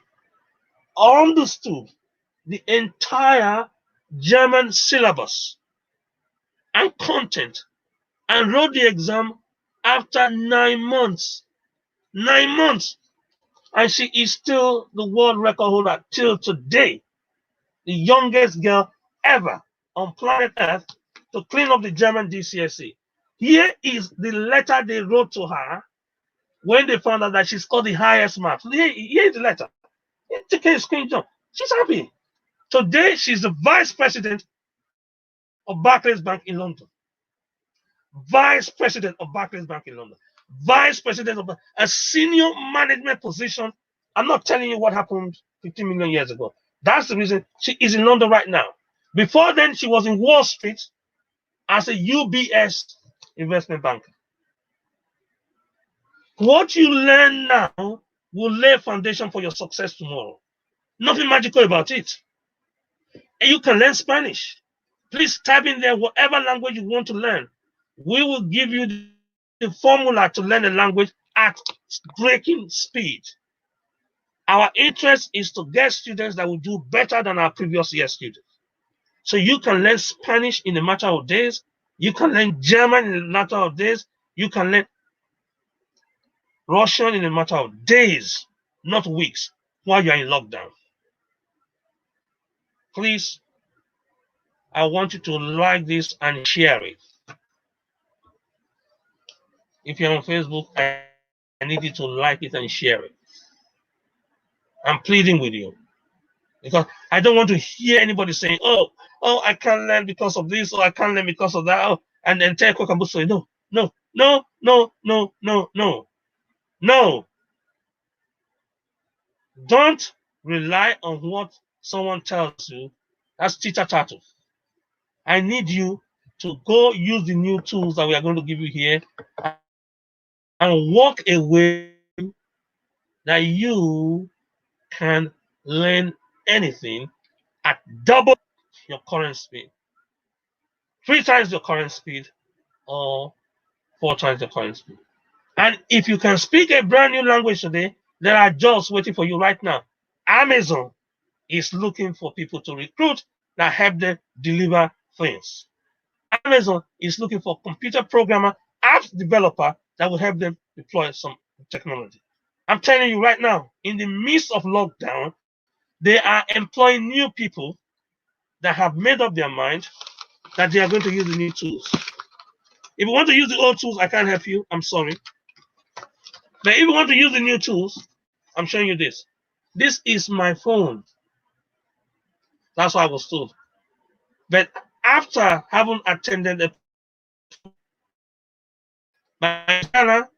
understood the entire German syllabus and content and wrote the exam after 9 months. 9 months. And she is still the world record holder till today. The youngest girl ever on planet Earth to clean up the German GCSE. Here is the letter they wrote to her when they found out that she scored the highest marks. Here's the letter. Take a screenshot. She's happy. Today, she's the vice president of Barclays Bank in London. Vice president of Barclays Bank in London. Vice president of a senior management position. I'm not telling you what happened 15 million years ago. That's the reason she is in London right now. Before then, she was in Wall Street as a UBS investment banker. What you learn now will lay foundation for your success tomorrow. Nothing magical about it. And you can learn Spanish. Please type in there whatever language you want to learn. We will give you the formula to learn a language at breaking speed. Our interest is to get students that will do better than our previous year students. So you can learn Spanish in a matter of days. You can learn German in a matter of days. You can learn Russian in a matter of days, not weeks, while you're in lockdown. Please, I want you to like this and share it. If you're on Facebook, I need you to like it and share it. I'm pleading with you. Because I don't want to hear anybody saying, oh, I can't learn because of this, or I can't learn because of that. Oh, and then tell Cook and say, no, no, no, no, no, no, no, no. Don't rely on what someone tells you. That's teacher tattoo. I need you to go use the new tools that we are going to give you here and walk away that you can learn anything at double your current speed, 3 times your current speed, or 4 times your current speed. And if you can speak a brand new language today, there are jobs waiting for you right now. Amazon is looking for people to recruit that help them deliver things. Amazon is looking for computer programmer, apps developer that will help them deploy some technology. I'm telling you right now, in the midst of lockdown, they are employing new people that have made up their mind that they are going to use the new tools. If you want to use the old tools, I can't help you. I'm sorry. But if you want to use the new tools, I'm showing you this. This is my phone. That's what I was told. But after having attended my channel,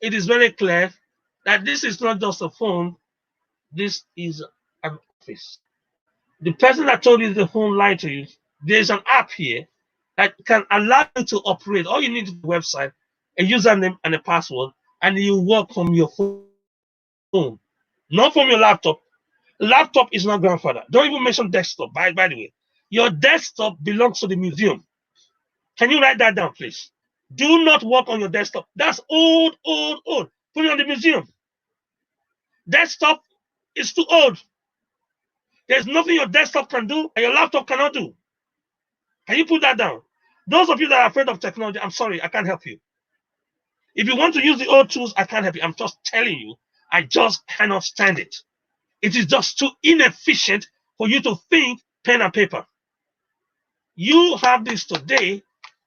it is very clear that this is not just a phone. This is an office. The person that told you the phone lied to you. There's an app here that can allow you to operate. All you need is the website, a username, and a password, and you work from your phone, not from your laptop. Laptop is not grandfather. Don't even mention desktop, by the way. Your desktop belongs to the museum. Can you write that down, please? Do not work on your desktop. That's old, old, old. Put it on the museum. Desktop is too old. There's nothing your desktop can do and your laptop cannot do. Can you put that down? Those of you that are afraid of technology, I'm sorry, I can't help you. If you want to use the old tools, I can't help you. I'm just telling you, I just cannot stand it. It is just too inefficient for you to think pen and paper. You have this today,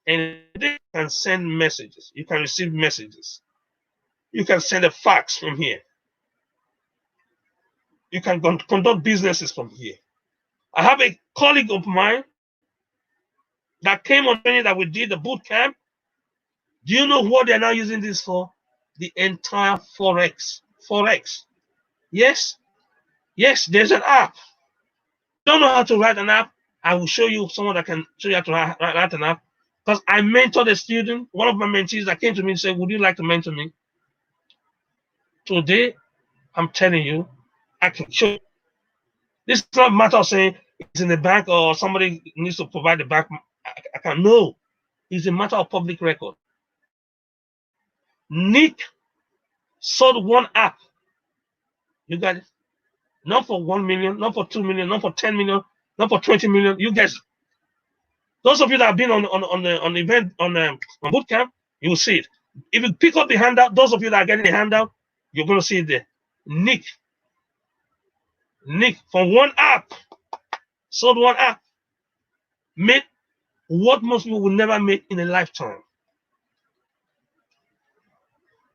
and they can send messages. You can receive messages. You can send a fax from here. You can conduct businesses from here. I have a colleague of mine that came on training that we did the boot camp. Do you know what they're now using this for? The entire Forex. Forex. Yes. Yes, there's an app. Don't know how to write an app. I will show you someone that can show you how to write an app. Because I mentored a student, one of my mentees that came to me and said, would you like to mentor me? Today, I'm telling you, I can show you. This is not a matter of saying it's in the bank or somebody needs to provide the bank. I can know. It's a matter of public record. Nick sold one app. You got it? Not for 1 million, not for 2 million, not for 10 million, not for 20 million. You guys, those of you that have been on the event on boot camp, you will see it. If you pick up the handout, those of you that are getting the handout, you're going to see it there. Nick from one app, sold one app, made what most people will never make in a lifetime.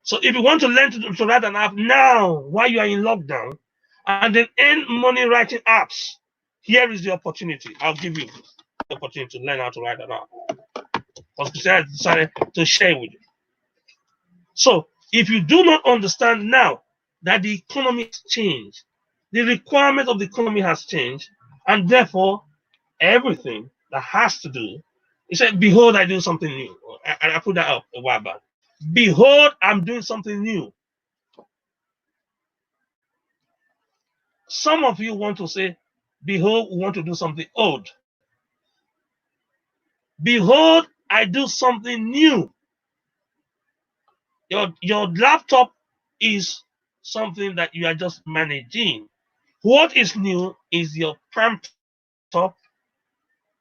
So if you want to learn to write an app now, while you are in lockdown, and then earn money writing apps, here is the opportunity. I'll give you the opportunity to learn how to write an app. Because I decided to share with you. So if you do not understand now that the economy has changed, the requirement of the economy has changed, and therefore everything that has to do, he said, behold, I do something new. I put that up a while back. Behold, I'm doing something new. Some of you want to say, behold, we want to do something old. Behold, I do something new. Your laptop is something that you are just managing. What is new is your palm top,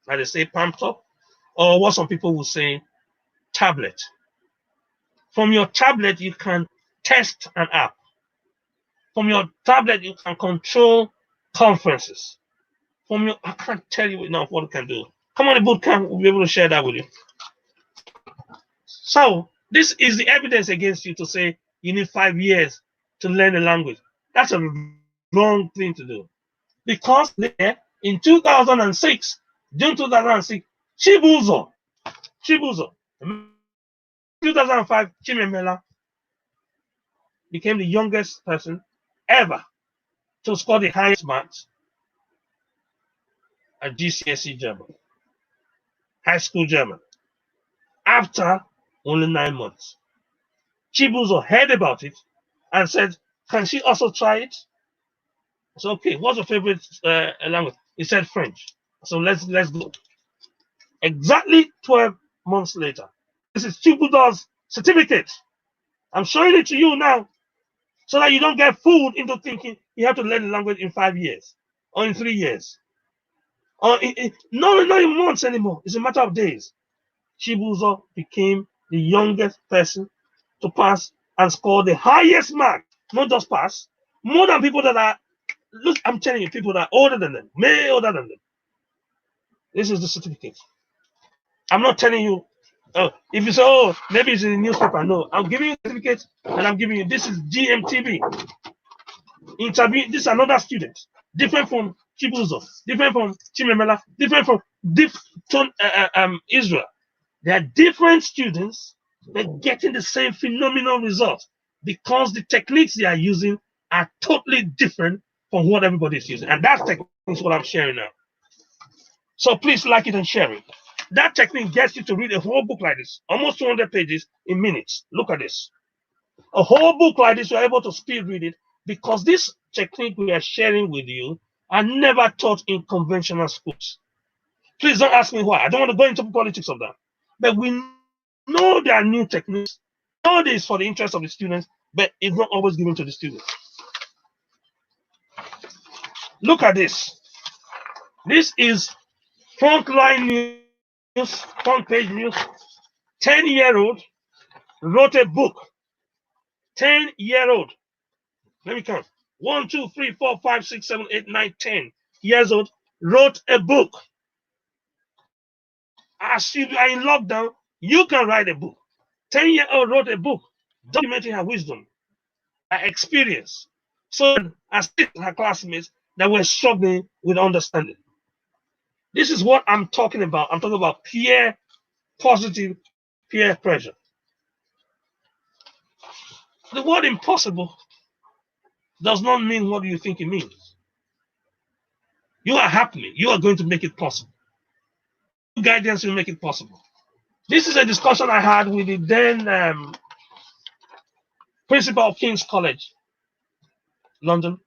like they say palm top, or what some people will say tablet. From your tablet, you can test an app. From your tablet, you can control conferences. I can't tell you enough what you can do. Come on, the boot camp, we'll be able to share that with you. So this is the evidence against you to say you need 5 years to learn a language. That's a wrong thing to do. because there in 2006, June 2006, Chibuzo, 2005, Chimemela became the youngest person ever to score the highest marks at GCSE German, high school German, after only 9 months. Chibuzo heard about it and said, "Can she also try it?" I said, "Okay, what's your favorite language?" He said French. So let's go. Exactly 12 months later, this is Chibuzo's certificate. I'm showing it to you now so that you don't get fooled into thinking you have to learn the language in 5 years or in 3 years. Or no, not in months anymore. It's a matter of days. Chibuzo became the youngest person to pass and score the highest mark. Not just pass, more than people that are, look, I'm telling you, people that are older than them, way older than them. This is the certificate. I'm not telling you, if you say, oh, maybe it's in the newspaper. No, I'm giving you a certificate and I'm giving you, this is GMTV. Interview, this is another student, different from Chibuzo, different from Chimemela, different from Israel. They are different students, but getting the same phenomenal result because the techniques they are using are totally different from what everybody is using. And that technique is what I'm sharing now. So please like it and share it. That technique gets you to read a whole book like this, almost 200 pages in minutes. Look at this. A whole book like this, you're able to speed read it because this technique we are sharing with you are never taught in conventional schools. Please don't ask me why. I don't want to go into politics of that. But we know there are new techniques. Know this for the interest of the students, but it's not always given to the students. Look at this. This is Frontline News, front page news. 10-year-old wrote a book. 10-year-old. Let me count. 1, 2, 3, 4, 5, 6, 7, 8, 9, 10 years old wrote a book. As you are in lockdown, you can write a book. 10-year-old wrote a book documenting her wisdom, her experience. So as her classmates that were struggling with understanding. This is what I'm talking about. I'm talking about positive peer pressure. The word impossible does not mean what you think it means. You are happening. You are going to make it possible. Guidance will make it possible. This is a discussion I had with the then principal of King's College, London.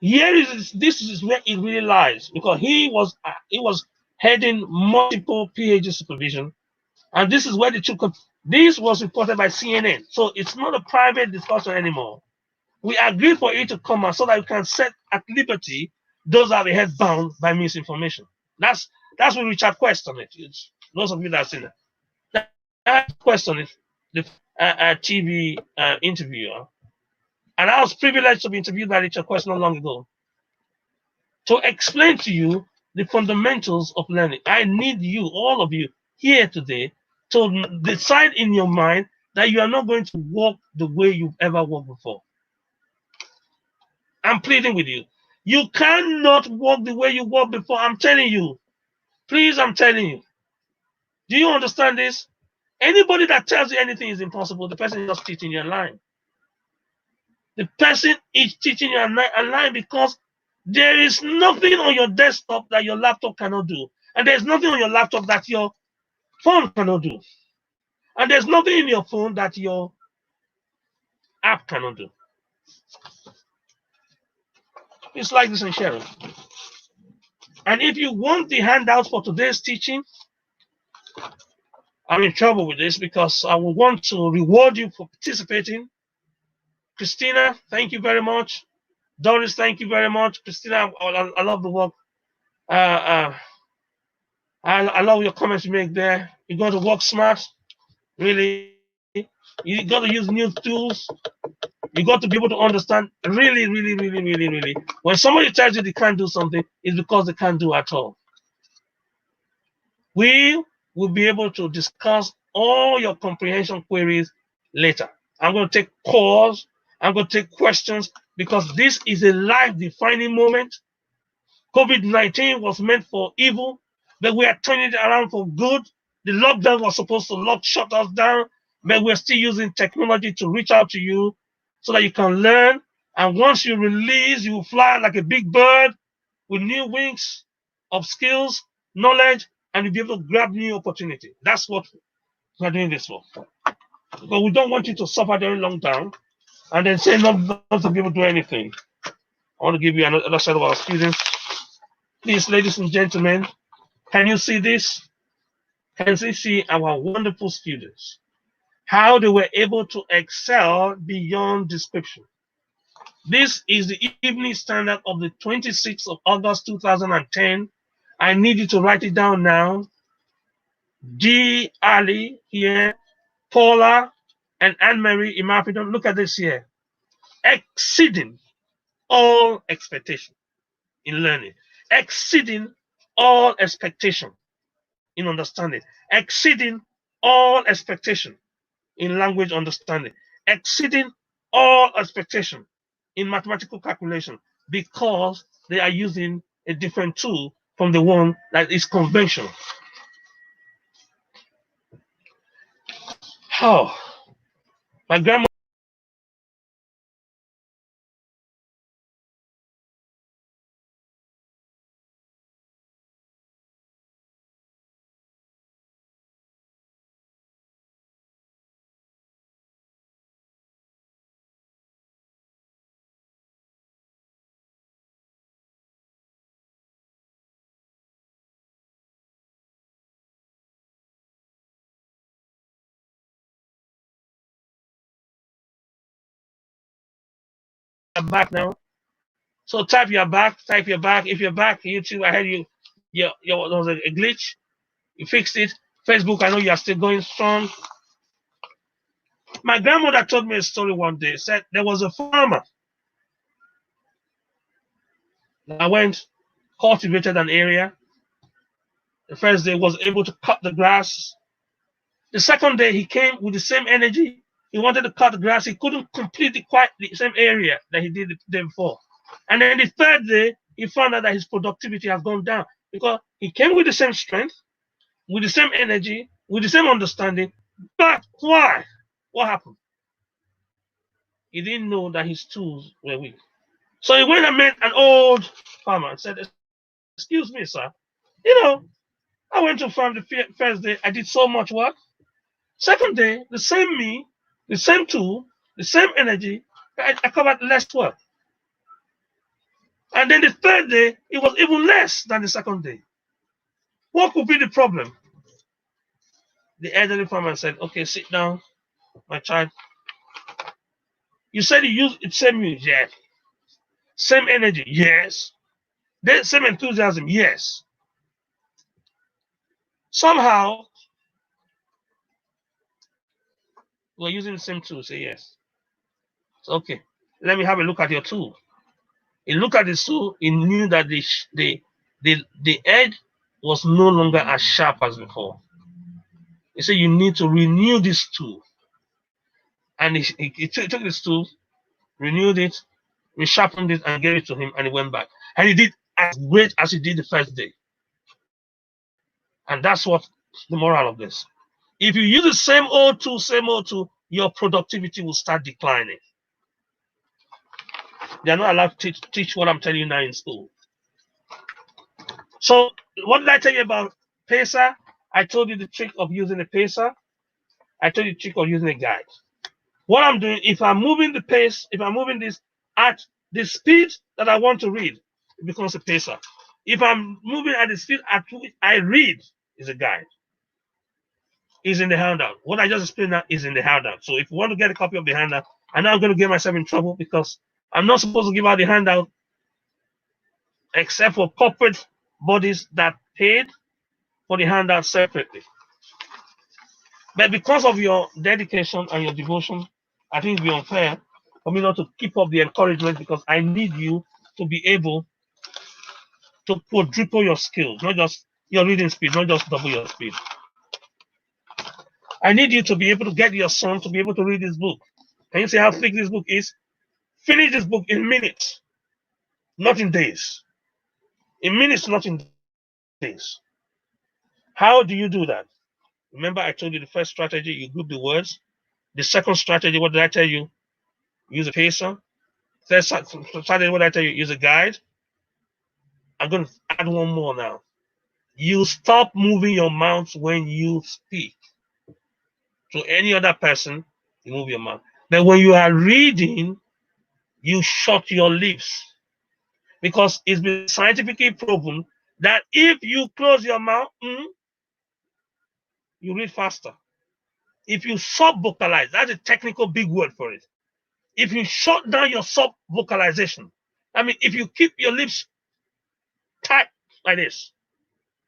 This is where it really lies because he was heading multiple PhD supervision, and this is where the two. This was reported by CNN, so it's not a private discussion anymore. We agreed for it to come out so that we can set at liberty those that are head bound by misinformation. That's what Richard Quest on it. It's, those of you that have seen it. That Quest on it, the TV interviewer, and I was privileged to be interviewed by Richard Quest not long ago to explain to you the fundamentals of learning. I need you, all of you here today, to decide in your mind that you are not going to walk the way you've ever walked before. I'm pleading with you. You cannot walk the way you walked before. I'm telling you. Please, I'm telling you. Do you understand this? Anybody that tells you anything is impossible, the person is just teaching you a lie. The person is teaching you a lie because there is nothing on your desktop that your laptop cannot do. And there's nothing on your laptop that your phone cannot do. And there's nothing in your phone that your app cannot do. It's like this in sharing. And if you want the handouts for today's teaching, I'm in trouble with this because I will want to reward you for participating. Christina, thank you very much. Doris, thank you very much. Christina, I love the work. I love your comments you make there. You got to work smart. Really. You got to use new tools. You got to be able to understand really, really, really, really, really. When somebody tells you they can't do something, it's because they can't do at all. We will be able to discuss all your comprehension queries later. I'm going to take calls. I'm going to take questions. because this is a life-defining moment. COVID-19 was meant for evil, but we are turning it around for good. The lockdown was supposed to shut us down, but we're still using technology to reach out to you so that you can learn. And once you release, you will fly like a big bird with new wings of skills, knowledge, and you'll be able to grab new opportunity. That's what we're doing this for. But we don't want you to suffer during lockdown and then say not to be able to do anything. I want to give you another set of our students. Please, ladies and gentlemen, can you see this? Can you see our wonderful students? How they were able to excel beyond description. This is the evening standard of the 26th of August 2010. I need you to write it down now. D. Ali here, Paula, and Anne-Marie Imapidon. Look at this here. Exceeding all expectation in learning. Exceeding all expectation in understanding. Exceeding all expectation in language understanding. Exceeding all expectation in mathematical calculation, because they are using a different tool from the one that is conventional. How? My grandma back now. So type your back, type your back. If you're back, YouTube, I heard you, there was a glitch. You fixed it. Facebook, I know you are still going strong. My grandmother told me a story one day. Said there was a farmer that went, cultivated an area. The first day was able to cut the grass. The second day he came with the same energy. He wanted to cut the grass. He couldn't completely quite the same area that he did the day before. And then the third day, he found out that his productivity has gone down because he came with the same strength, with the same energy, with the same understanding. But why? What happened? He didn't know that his tools were weak. So he went and met an old farmer and said, "Excuse me, sir. You know, I went to farm the first day. I did so much work. Second day, the same me, the same tool, the same energy. I covered less work. And then the third day, it was even less than the second day. What could be the problem?" The elderly farmer said, "Okay, sit down, my child. You said you use the same use, yes. Same energy, yes. Then same enthusiasm, yes. Somehow, we're using the same tool, say yes. So, okay, let me have a look at your tool." He looked at the tool, he knew that the edge was no longer as sharp as before. He said, "You need to renew this tool." And he took this tool, renewed it, resharpened it, and gave it to him, and he went back. And he did as great as he did the first day. And that's what the moral of this. If you use the same old tool, your productivity will start declining. They're not allowed to teach what I'm telling you now in school. So what did I tell you about pacer? I told you the trick of using a pacer. I told you the trick of using a guide. What I'm doing, if I'm moving the pace, if I'm moving this at the speed that I want to read, it becomes a pacer. If I'm moving at the speed at which I read, is a guide. Is in the handout. What I just explained now is in the handout. So if you want to get a copy of the handout, I know I'm going to get myself in trouble because I'm not supposed to give out the handout except for corporate bodies that paid for the handout separately. But because of your dedication and your devotion, I think it'd be unfair for me not to keep up the encouragement, because I need you to be able to quadruple your skills, not just your reading speed, not just double your speed. I need you to be able to get your son to be able to read this book. Can you see how thick this book is? Finish this book in minutes, not in days. In minutes, not in days. How do you do that? Remember, I told you the first strategy, you group the words. The second strategy, what did I tell you? Use a pacer. Third strategy, what did I tell you? Use a guide. I'm going to add one more now. You stop moving your mouth when you speak. To any other person, you move your mouth. But when you are reading, you shut your lips. Because it's been scientifically proven that if you close your mouth, you read faster. If you sub-vocalize, that's a technical big word for it. If you shut down your sub-vocalization, I mean, if you keep your lips tight like this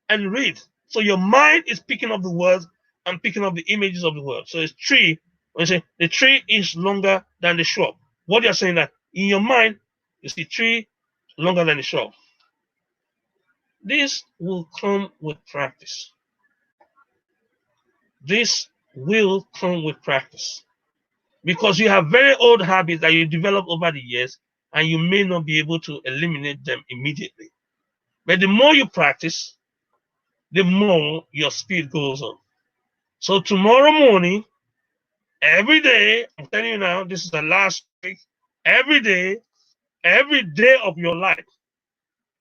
and read, so your mind is picking up the words and picking up the images of the words. So it's tree. When you say the tree is longer than the shrub, what you're saying that in your mind, you see tree longer than the shrub. This will come with practice. This will come with practice. Because you have very old habits that you develop over the years, and you may not be able to eliminate them immediately. But the more you practice, the more your speed goes on. So tomorrow morning, every day, I'm telling you now, this is the last week, every day of your life,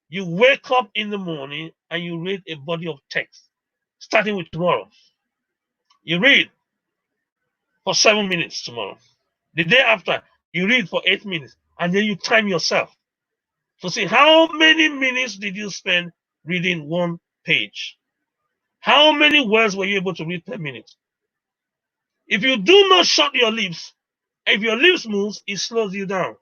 you wake up in the morning and you read a body of text, starting with tomorrow. You read for 7 minutes tomorrow. The day after, you read for 8 minutes, and then you time yourself to see how many minutes did you spend reading one page. How many words were you able to read per minute? If you do not shut your lips, if your lips moves, it slows you down.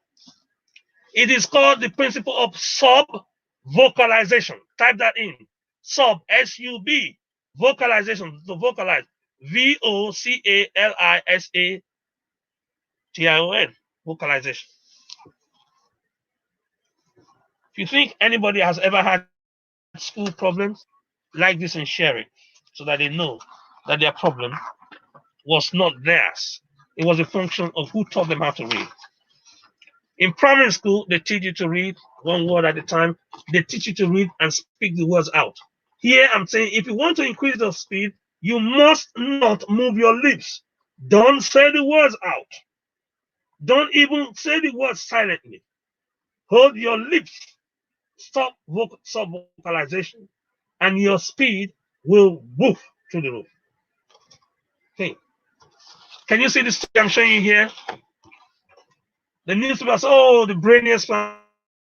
It is called the principle of sub-vocalization. Type that in. Sub, S-U-B, vocalization, to vocalize. V-O-C-A-L-I-S-A-T-I-O-N, vocalization. If you think anybody has ever had school problems, like this and share it so that they know that their problem was not theirs. It was a function of who taught them how to read. In primary school, they teach you to read one word at a time. They teach you to read and speak the words out. Here, I'm saying if you want to increase the speed, you must not move your lips. Don't say the words out. Don't even say the words silently. Hold your lips. Stop sub-vocalization, and your speed will woof through the roof. Okay. Can you see this I'm showing you here? The newspapers, oh, the brainiest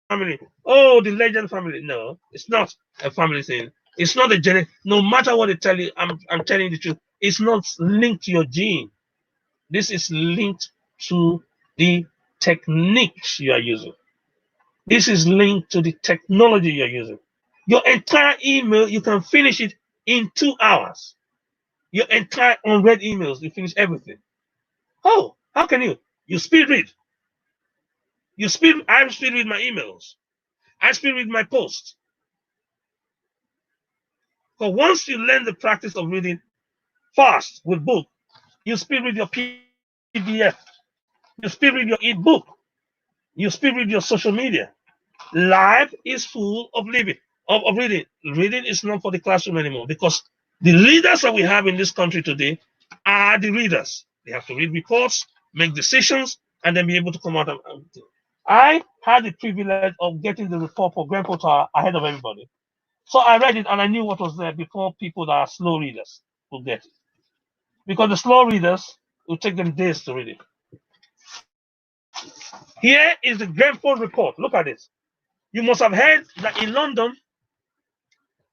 family, oh, the legend family. No, it's not a family thing. It's not a genetic. No matter what they tell you, I'm telling you the truth. It's not linked to your gene. This is linked to the techniques you are using. This is linked to the technology you're using. Your entire email, you can finish it in 2 hours. Your entire unread emails, you finish everything. Oh, how can you? You speed read. I speed read my emails. I speed read my posts. But once you learn the practice of reading fast with book, you speed read your PDF. You speed read your e-book. You speed read your social media. Life is full of reading. Reading is not for the classroom anymore because the leaders that we have in this country today are the readers. They have to read reports, make decisions, and then be able to come out and I had the privilege of getting the report for Grand Tower ahead of everybody. So I read it and I knew what was there before people that are slow readers will get it. Because the slow readers, it will take them days to read it. Here is the Grenfell report. Look at this. You must have heard that in London,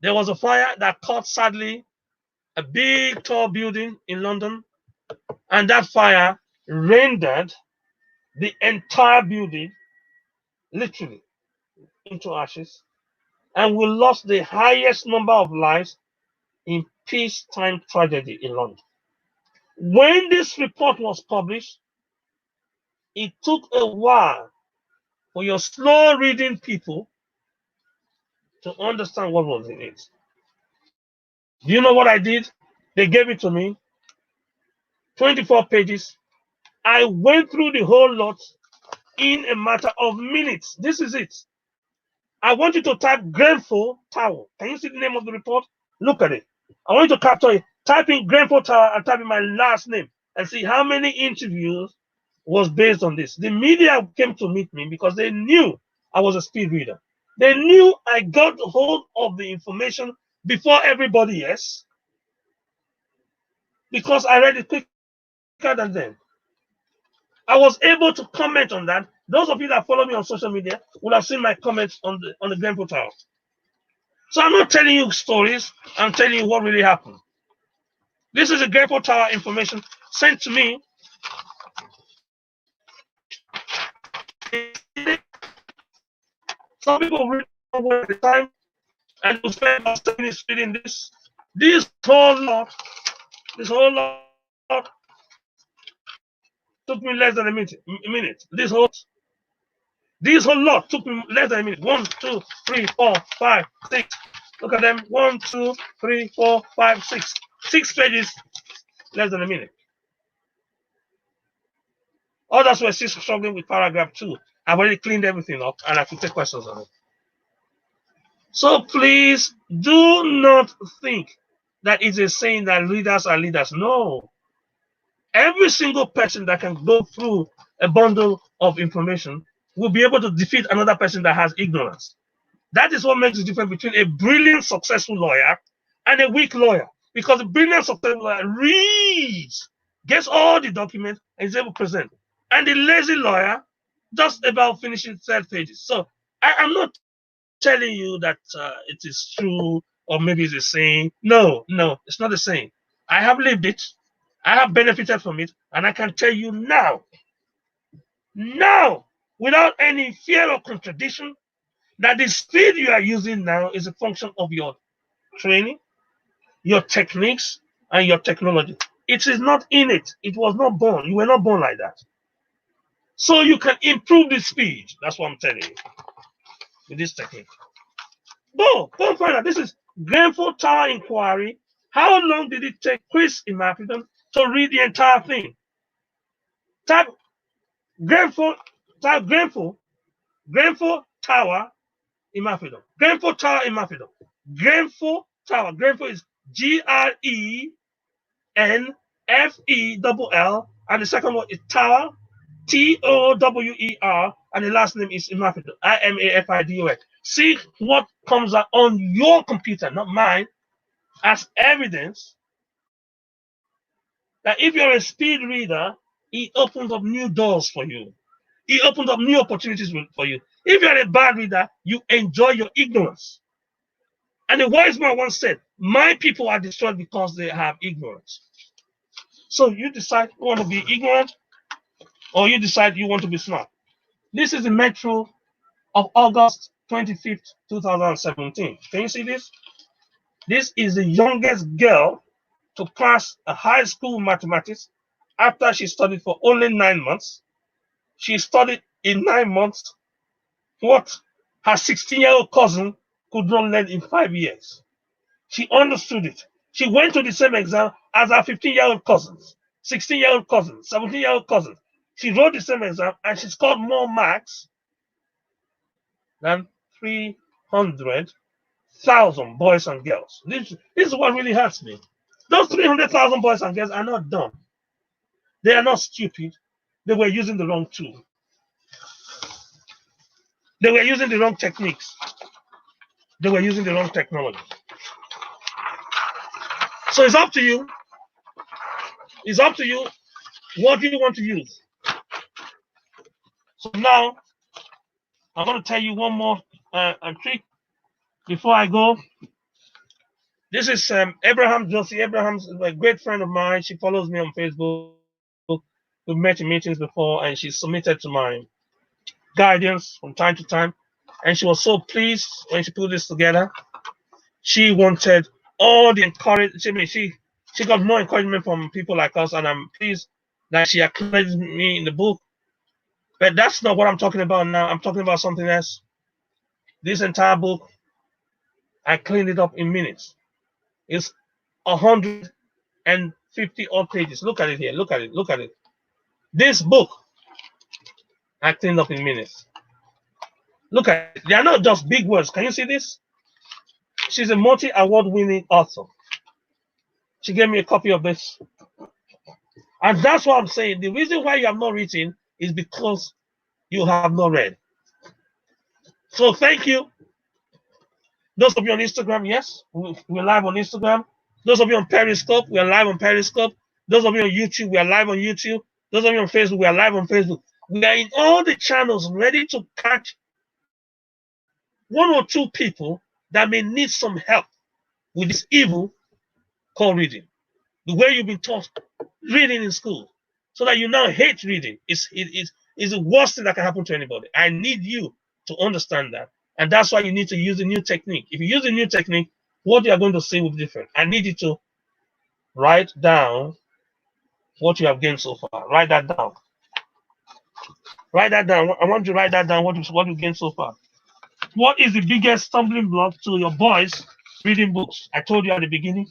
there was a fire that caught sadly a big tall building in London, and that fire rendered the entire building literally into ashes, and we lost the highest number of lives in peacetime tragedy in London. When this report was published, it took a while for your slow reading people to understand what was in it. Do you know what I did? They gave it to me, 24 pages. I went through the whole lot in a matter of minutes. This is it. I want you to type Grenfell Tower. Can you see the name of the report? Look at it. I want you to capture it. Type in Grenfell Tower and type in my last name and see how many interviews was based on this. The media came to meet me because they knew I was a speed reader. They knew I got hold of the information before everybody else because I read it quicker than them. I was able to comment on that. Those of you that follow me on social media will have seen my comments on the Grenfell Tower. So I'm not telling you stories. I'm telling you what really happened. This is a Grenfell Tower information sent to me. Some people read at the time and will spend about 7 minutes reading this. This whole lot took me less than a minute. This whole lot took me less than a minute. 1, 2, 3, 4, 5, 6. Look at them. 1, 2, 3, 4, 5, 6. 6 pages, less than a minute. Others were still struggling with paragraph 2. I've already cleaned everything up and I could take questions on it. So please do not think that it is saying that readers are leaders. No. Every single person that can go through a bundle of information will be able to defeat another person that has ignorance. That is what makes the difference between a brilliant, successful lawyer and a weak lawyer. Because a brilliant, successful lawyer reads, gets all the documents, and is able to present. And the lazy lawyer just about finishing 12 pages. So I'm not telling you that it is true or maybe it's the same. No, it's not the same. I have lived it. I have benefited from it. And I can tell you now, without any fear of contradiction, that the speed you are using now is a function of your training, your techniques, and your technology. It is not innate. It was not born. You were not born like that. So you can improve the speed. That's what I'm telling you with this technique. Go and find out. This is Grenfell Tower Inquiry. How long did it take Chris Imafidon to read the entire thing? Type Grenfell Tower Imafidon. Grenfell Tower Imafidon. Grenfell Tower. Grenfell is GRENFELL, and the second one is Tower, TOWER, and the last name is Imafidon, IMAFIDON. See what comes out on your computer, not mine, as evidence that if you're a speed reader, it opens up new doors for you. It opens up new opportunities for you. If you're a bad reader, you enjoy your ignorance. And the wise man once said, my people are destroyed because they have ignorance. So you decide you want to be ignorant or you decide you want to be smart. This is the Metro of August 25th, 2017. Can you see this? This is the youngest girl to pass a high school mathematics after she studied for only 9 months. She studied in 9 months what her 16-year-old cousin could not learn in 5 years. She understood it. She went to the same exam as her 15-year-old cousins, 16-year-old cousins, 17-year-old cousins. She wrote the same exam and she scored more marks than 300,000 boys and girls. This is what really hurts me. Those 300,000 boys and girls are not dumb. They are not stupid. They were using the wrong tool. They were using the wrong techniques. They were using the wrong technology. So it's up to you. It's up to you what you want to use. So now, I'm going to tell you one more trick before I go. This is Abraham Josie. Abraham's a great friend of mine. She follows me on Facebook. We've met in meetings before, and she submitted to my guidance from time to time. And she was so pleased when she put this together. She wanted all the encouragement. She got more encouragement from people like us, and I'm pleased that she acknowledged me in the book. But that's not what I'm talking about now. I'm talking about something else. This entire book, I cleaned it up in minutes. It's 150 odd pages. Look at it here. Look at it. Look at it. This book, I cleaned up in minutes. Look at it. They are not just big words. Can you see this? She's a multi-award winning author. She gave me a copy of this. And that's what I'm saying. The reason why you have not written is because you have not read. So thank you. Those of you on Instagram, yes, we're live on Instagram. Those of you on Periscope, we are live on Periscope. Those of you on YouTube, we are live on YouTube. Those of you on Facebook, we are live on Facebook. We are in all the channels ready to catch one or two people that may need some help with this evil called reading. The way you've been taught reading in school, so that you now hate reading. It's the worst thing that can happen to anybody. I need you to understand that. And that's why you need to use a new technique. If you use a new technique, what you are going to see will be different. I need you to write down what you have gained so far. Write that down. Write that down. I want you to write that down, what you gained so far. What is the biggest stumbling block to your boys reading books? I told you at the beginning.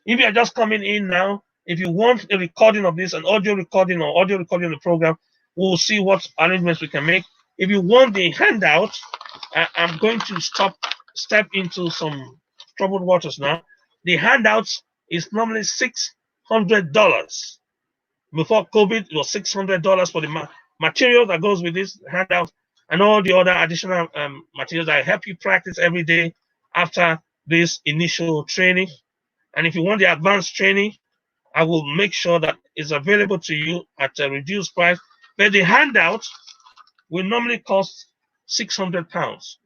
If you are just coming in now, if you want a recording of this, an audio recording or audio recording of the program, we'll see what arrangements we can make. If you want the handout, I'm going to step into some troubled waters now. The handouts is normally $600. Before COVID, it was $600 for the material that goes with this handout and all the other additional materials that help you practice every day after this initial training. And if you want the advanced training, I will make sure that it's available to you at a reduced price. But the handout will normally cost £600.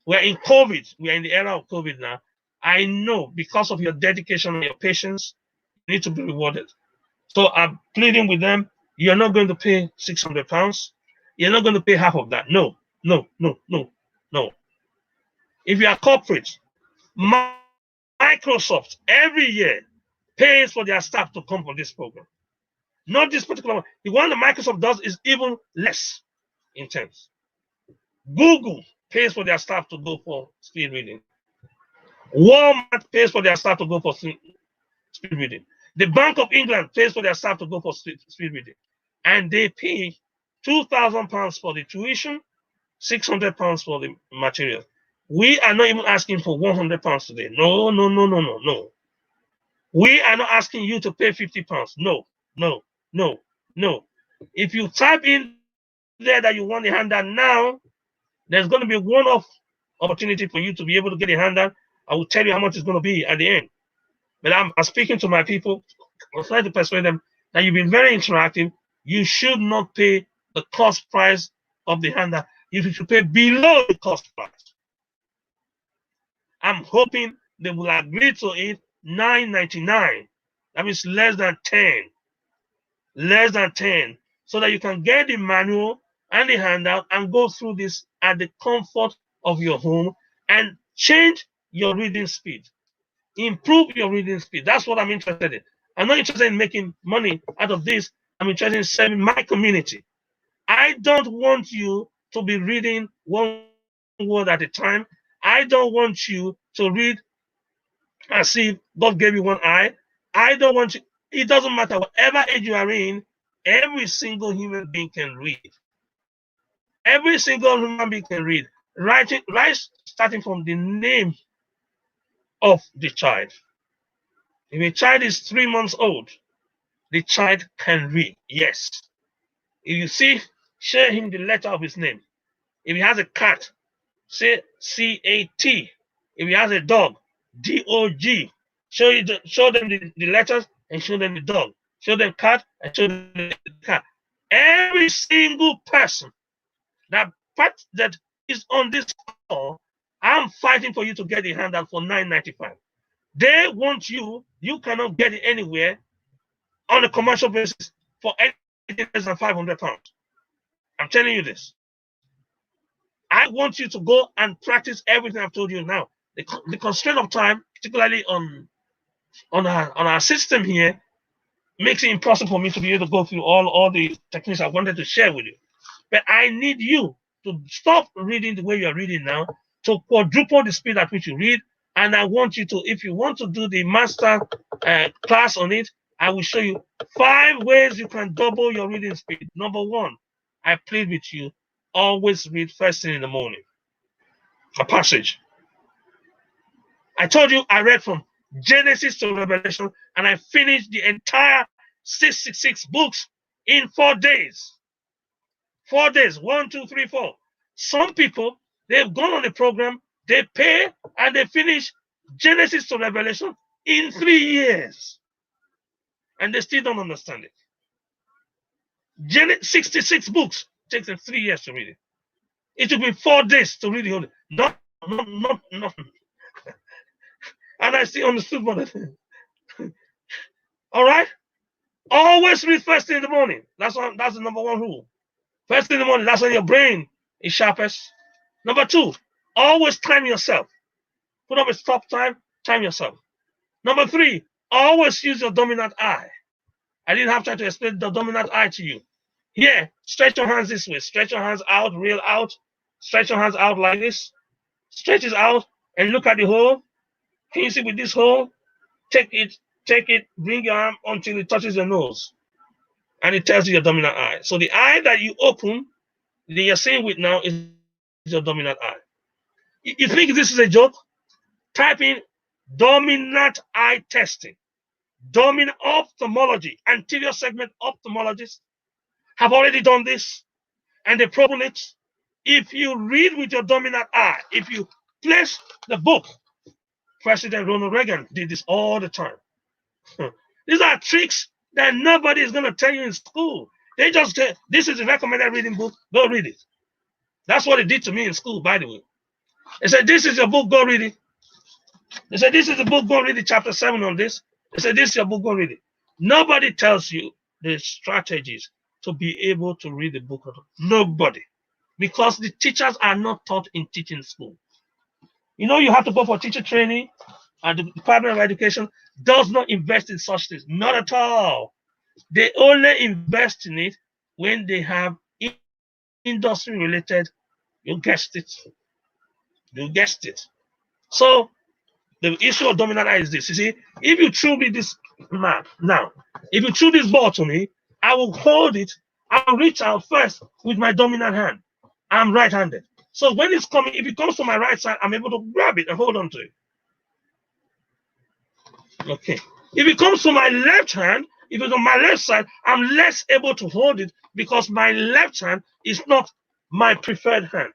We're in COVID. We are in the era of COVID now. I know because of your dedication and your patience, you need to be rewarded. So I'm pleading with them. You're not going to pay £600. You're not going to pay half of that. No, no, no, no, no. If you are corporate, Microsoft every year pays for their staff to come for this program. Not this particular one. The one that Microsoft does is even less intense. Google pays for their staff to go for speed reading. Walmart pays for their staff to go for speed reading. The Bank of England pays for their staff to go for speed reading. And they pay £2,000 for the tuition, £600 for the material. We are not even asking for £100 today. No, no, no, no, no, no. We are not asking you to pay £50. No, no, no, no. If you type in there that you want the handout now, there's going to be a one-off opportunity for you to be able to get a handout. I will tell you how much it's going to be at the end. But I'm speaking to my people. I'm trying to persuade them that you've been very interactive. You should not pay the cost price of the handout. You should pay below the cost price. I'm hoping they will agree to it. $9.99. That means less than 10. Less than 10. So that you can get the manual and the handout and go through this at the comfort of your home and change your reading speed. Improve your reading speed. That's what I'm interested in. I'm not interested in making money out of this. I'm interested in serving my community. I don't want you to be reading one word at a time. I don't want you to read as if God gave you one eye. I don't want you. It doesn't matter whatever age you are in. Every single human being can read. Every single human being can read. Right, starting from the name of the child. If a child is 3 months old, the child can read. Yes. If you see, show him the letter of his name. If he has a cat, say C-A-T. If he has a dog, D-O-G. Show them the letters and show them the dog. Show them cat and show them the cat. Every single person that is on this call, I'm fighting for you to get the handout for $9.95. They want you cannot get it anywhere on a commercial basis for anything less than £500. I'm telling you this. I want you to go and practice everything I've told you now. The constraint of time, particularly on our system here, makes it impossible for me to be able to go through all the techniques I wanted to share with you. But I need you to stop reading the way you're reading now, to quadruple the speed at which you read. And I want you to, if you want to do the master class on it, I will show you 5 ways you can double your reading speed. Number 1, I plead with you, always read first thing in the morning. A passage. I told you I read from Genesis to Revelation, and I finished the entire 66 books in 4 days. 4 days, 1, 2, 3, 4. Some people, they've gone on the program, they pay, and they finish Genesis to Revelation in 3 years. And they still don't understand it. 66 books takes them 3 years to read it. It took me 4 days to read the whole. Not. And I still understood what I said. All right? Always read first thing in the morning. That's the number 1 rule. First thing in the morning, that's when your brain is sharpest. Number 2, always time yourself. Put up a stop time, time yourself. Number 3, always use your dominant eye. I didn't have time to explain the dominant eye to you. Here, stretch your hands this way. Stretch your hands out, real out. Stretch your hands out like this. Stretch it out and look at the hole. Can you see with this hole? Take it, bring your arm until it touches your nose. And it tells you your dominant eye. So the eye that you open, that you're seeing with now, is your dominant eye. You think this is a joke? Type in dominant eye testing. Dominant ophthalmology, anterior segment ophthalmologists have already done this, and they've proven it. If you read with your dominant eye, if you place the book, President Ronald Reagan did this all the time. These are tricks that nobody is going to tell you in school. They just say, this is a recommended reading book, go read it. That's what they did to me in school, by the way. They said, this is your book, go read it. They said, this is the book, go read it, chapter 7 on this. They said, this is your book, go read it. Nobody tells you the strategies to be able to read the book. Nobody. Because the teachers are not taught in teaching school. You know, you have to go for teacher training, and the Department of Education does not invest in such things. Not at all. They only invest in it when they have industry related. You guessed it. You guessed it. So the issue of dominant eye is this. You see, if you threw me this map now, if you threw this ball to me, I will hold it. I'll reach out first with my dominant hand. I'm right-handed. So when it's coming, if it comes to my right side, I'm able to grab it and hold on to it. Okay. If it comes to my left hand, if it's on my left side, I'm less able to hold it because my left hand is not my preferred hand.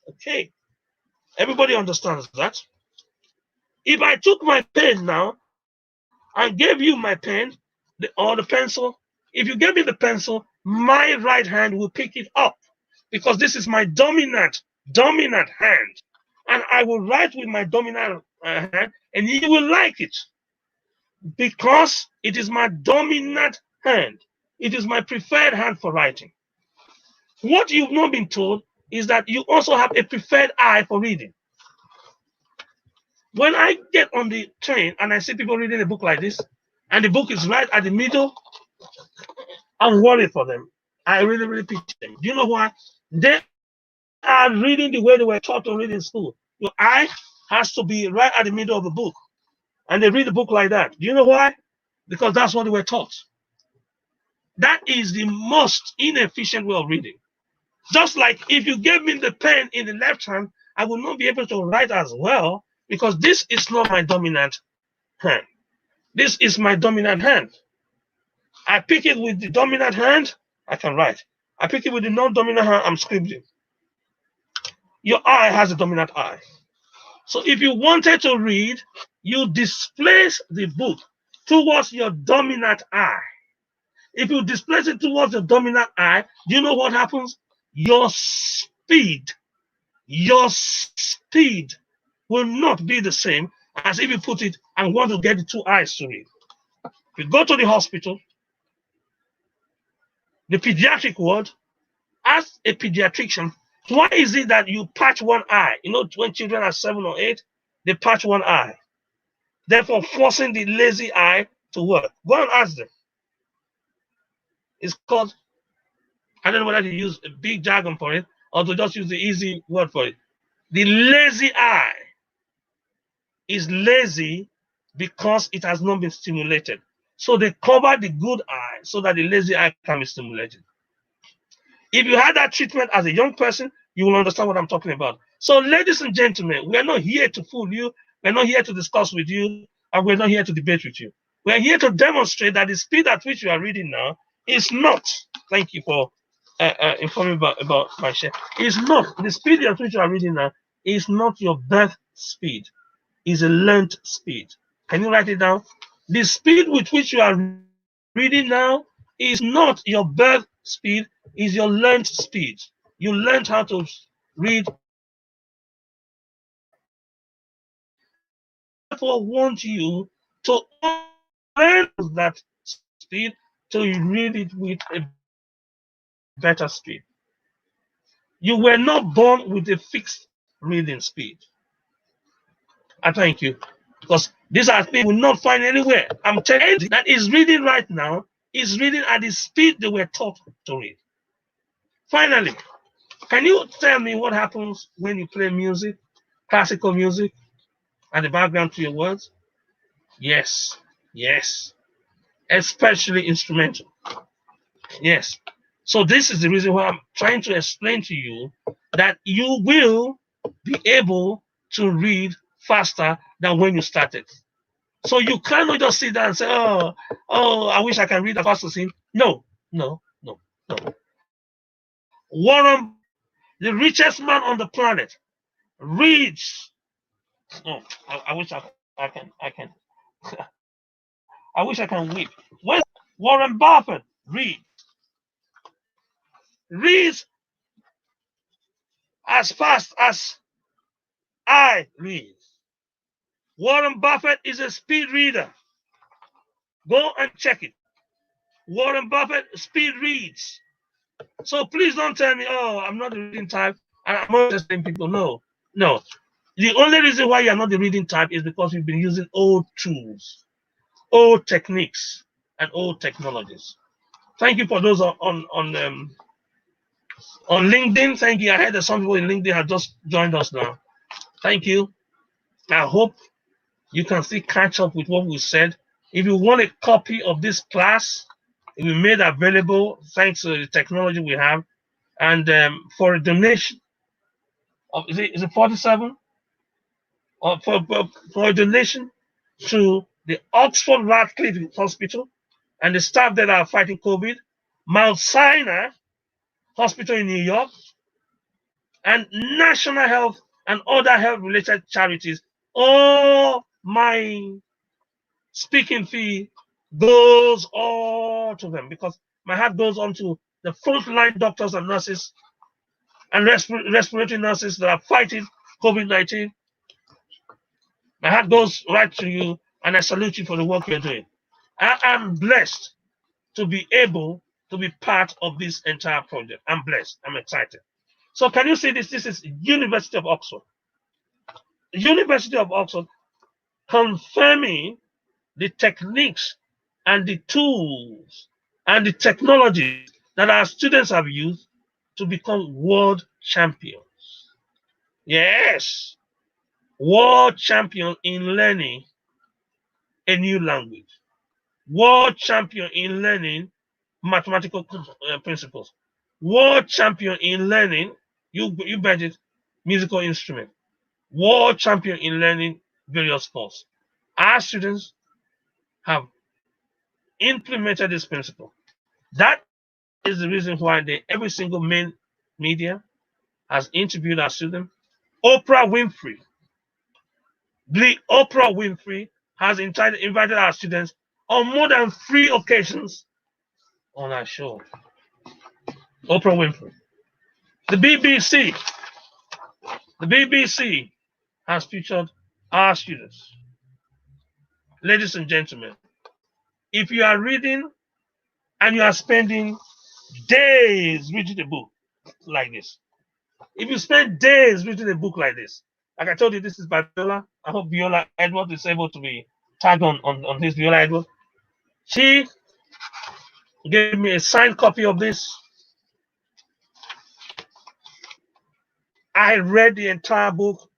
Okay. Everybody understands that? If I took my pen now and gave you my pen or the pencil, if you give me the pencil, my right hand will pick it up because this is my dominant hand. And I will write with my dominant hand, and you will like it because it is my dominant hand. It is my preferred hand for writing. What you've not been told is that you also have a preferred eye for reading. When I get on the train and I see people reading a book like this, and the book is right at the middle, I'm worried for them. I really pity them. Do you know why? They are reading the way they were taught to read in school. Your eye has to be right at the middle of the book. And they read the book like that. Do you know why? Because that's what they were taught. That is the most inefficient way of reading. Just like if you gave me the pen in the left hand, I would not be able to write as well because this is not my dominant hand. This is my dominant hand. I pick it with the dominant hand, I can write. I pick it with the non-dominant hand, I'm scribbling. Your eye has a dominant eye. So if you wanted to read, you displace the book towards your dominant eye. If you displace it towards your dominant eye, do you know what happens? Your speed will not be the same as if you put it and want to get the two eyes to read. If you go to the hospital, the pediatric ward, ask a pediatrician, why is it that you patch one eye? You know, when children are 7 or 8, they patch one eye, therefore forcing the lazy eye to work. Go and ask them. It's called, I don't know whether to use a big jargon for it or to just use the easy word for it. The lazy eye is lazy because it has not been stimulated. So they cover the good eye so that the lazy eye can be stimulated. If you had that treatment as a young person, you will understand what I'm talking about. So, ladies and gentlemen, we are not here to fool you. We're not here to discuss with you, and we're not here to debate with you. We're here to demonstrate that the speed at which you are reading now is not. Thank you for informing about my share. Is not the speed at which you are reading now is not your birth speed. Is a learned speed. Can you write it down? The speed with which you are reading now is not your birth speed, is your learned speed. You learned how to read and therefore want you to learn that speed to read it with a better speed. You were not born with a fixed reading speed. I thank you. Because these are things we will not find anywhere. I'm telling you that is reading right now is reading at the speed they were taught to read. Finally, can you tell me what happens when you play music, classical music, and the background to your words? Yes, yes, especially instrumental. Yes. So this is the reason why I'm trying to explain to you that you will be able to read faster than when you started. So you cannot just sit there and say, oh, I wish I can read as fast as him. No, no, no, no. Warren, the richest man on the planet, reads. Oh, I wish I can, I wish I can weep. When Warren Buffett reads as fast as I read. Warren Buffett is a speed reader. Go and check it. Warren Buffett speed reads. So please don't tell me, oh, I'm not the reading type and I'm not interested in people. No, no. The only reason why you're not the reading type is because you've been using old tools, old techniques, and old technologies. Thank you for those on LinkedIn. Thank you. I heard that some people in LinkedIn have just joined us now. Thank you. I hope you can still catch up with what we said. If you want a copy of this class, it will be made available thanks to the technology we have. And for a donation of is it 47? Or for a donation to the Oxford Radcliffe Hospital and the staff that are fighting COVID, Mount Sinai Hospital in New York, and National Health and other health related charities. All my speaking fee goes all to them because my heart goes on to the frontline doctors and nurses and respiratory nurses that are fighting COVID-19. My heart goes right to you, and I salute you for the work you're doing. I am blessed to be able to be part of this entire project. I'm blessed. I'm excited. So can you see this? This is University of Oxford. University of Oxford confirming the techniques and the tools and the technologies that our students have used to become world champions. Yes, world champion in learning a new language, world champion in learning mathematical principles, world champion in learning, you bet it, musical instrument, world champion in learning various sports. Our students have implemented this principle. That is the reason why every single main media has interviewed our students. Oprah Winfrey, has invited our students on more than 3 occasions on our show. Oprah Winfrey. The BBC has featured our students. Ladies and gentlemen, if you are reading and you are spending days reading a book like this, if you spend days reading a book like this, like I told you, this is by Viola. I hope Viola Edward is able to be tagged on this Viola Edward. She gave me a signed copy of this. I read the entire book,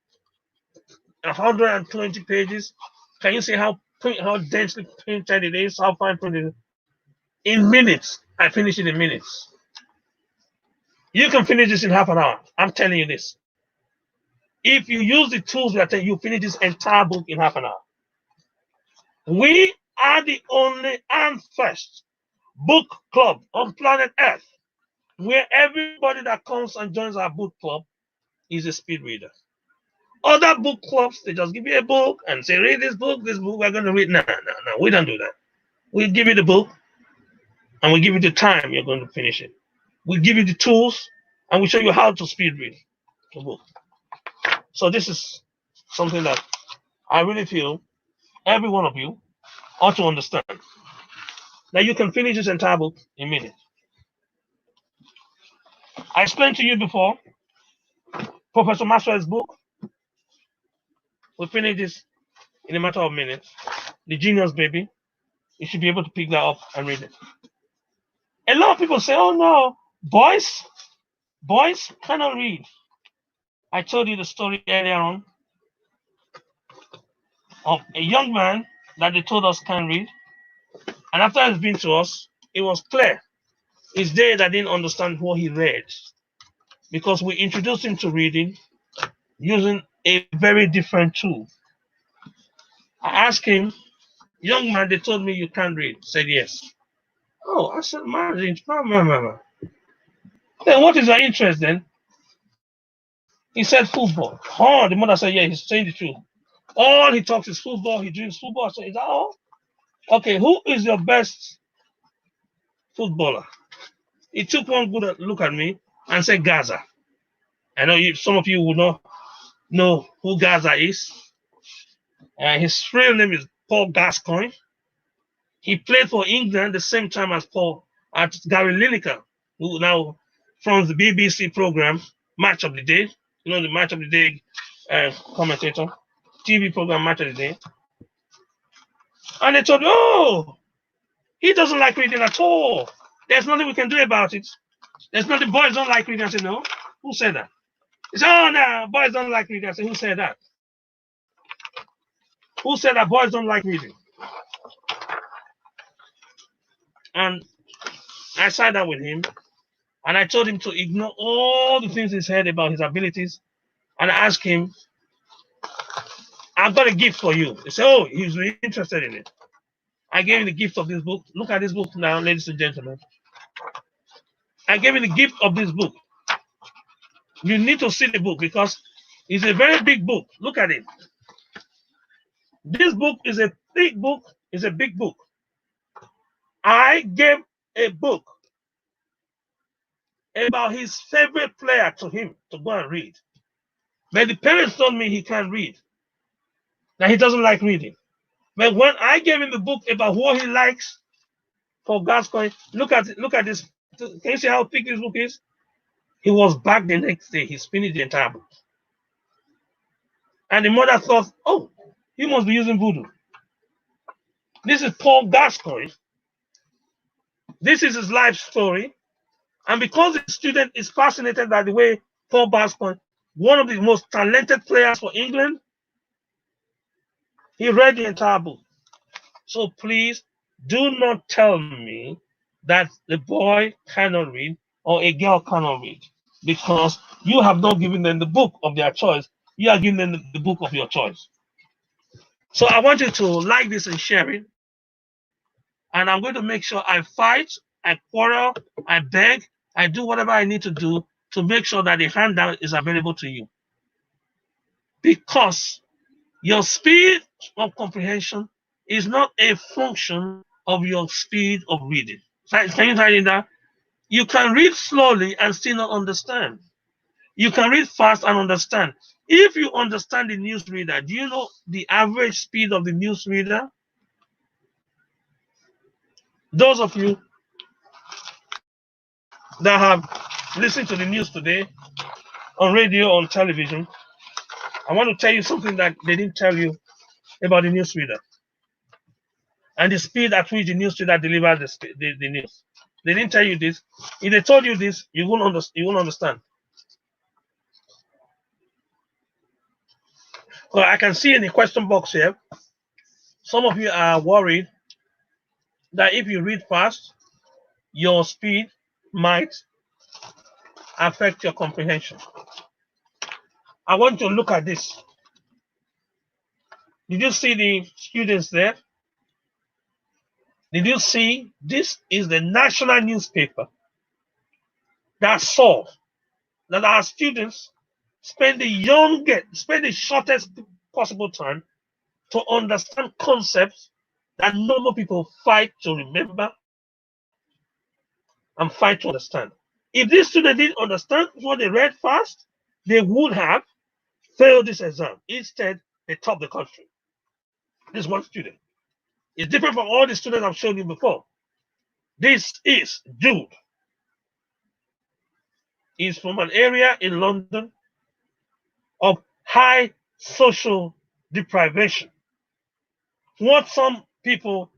120 pages. Can you see how densely printed it is? How fine printed it is? In minutes. I finished it in minutes. You can finish this in half an hour. I'm telling you this. If you use the tools that you finish this entire book in half an hour. We are the only and first book club on planet Earth where everybody that comes and joins our book club is a speed reader. Other book clubs, they just give you a book and say, read this book, we're going to read. No, we don't do that. We give you the book and we give you the time you're going to finish it. We give you the tools and we show you how to speed read the book. So this is something that I really feel every one of you ought to understand. That you can finish this entire book in minutes. I explained to you before, Professor Maxwell's book. We finished this in a matter of minutes. The Genius Baby. You should be able to pick that up and read it. A lot of people say, oh no, boys cannot read. I told you the story earlier on of a young man that they told us can't read. And after it's been to us, it was clear. It's they that didn't understand what he read. Because we introduced him to reading using a very different tool. I asked him, young man, they told me you can't read. He said yes. Oh, I said, man. Then what is your interest then? He said football. Oh, the mother said, yeah, he's saying the truth. All he talks is football, he drinks football. So is that all? Okay, who is your best footballer? He took one good look at me and said Gaza. I know some of you will not know who Gaza is. His real name is Paul Gascoigne. He played for England the same time as Gary Lineker, who now from the BBC program Match of the Day. You know the Match of the Day commentator, TV program Match of the Day. And they told me, oh, he doesn't like reading at all. There's nothing we can do about it. There's nothing, boys don't like reading. I said, no. Who said that? He said, oh, no, boys don't like reading. I said, who said that? Who said that boys don't like reading? And I sat down with him and I told him to ignore all the things he said about his abilities. And I asked him, I've got a gift for you. He said, oh, he's really interested in it. I gave him the gift of this book. Look at this book now, ladies and gentlemen. I gave him the gift of this book. You need to see the book because it's a very big book. Look at it. This book is a big book. It's a big book. I gave a book about his favorite player to him to go and read. But the parents told me he can't read. That he doesn't like reading. But when I gave him the book about what he likes for Gascoigne, look at this. Can you see how thick this book is? He was back the next day. He's finished the entire book. And the mother thought, oh, he must be using voodoo. This is Paul Gascoigne. This is his life story. And because the student is fascinated by the way Paul Gascoigne, one of the most talented players for England, he read the entire book. So please do not tell me that the boy cannot read or a girl cannot read because you have not given them the book of their choice. You are giving them the book of your choice. So I want you to like this and share it. And I'm going to make sure I fight, I quarrel, I beg, I do whatever I need to do to make sure that the handout is available to you. Because your speed of comprehension is not a function of your speed of reading. Can you find that? You can read slowly and still not understand. You can read fast and understand. If you understand the newsreader, do you know the average speed of the newsreader? Those of you that have listened to the news today on radio, on television, I want to tell you something that they didn't tell you about the newsreader and the speed at which the newsreader delivers the news. They didn't tell you this. If they told you this, you won't understand. Well, I can see in the question box here, some of you are worried that if you read fast, your speed might affect your comprehension. I want you to look at this. Did you see the students there? Did you see this is the national newspaper that saw that our students spend the shortest possible time to understand concepts that normal people fight to remember and fight to understand. If these students didn't understand what they read fast, they would have failed this exam. Instead, they topped the country. This one student. It's different from all the students I've shown you before. This is Jude. He's from an area in London of high social deprivation. What some people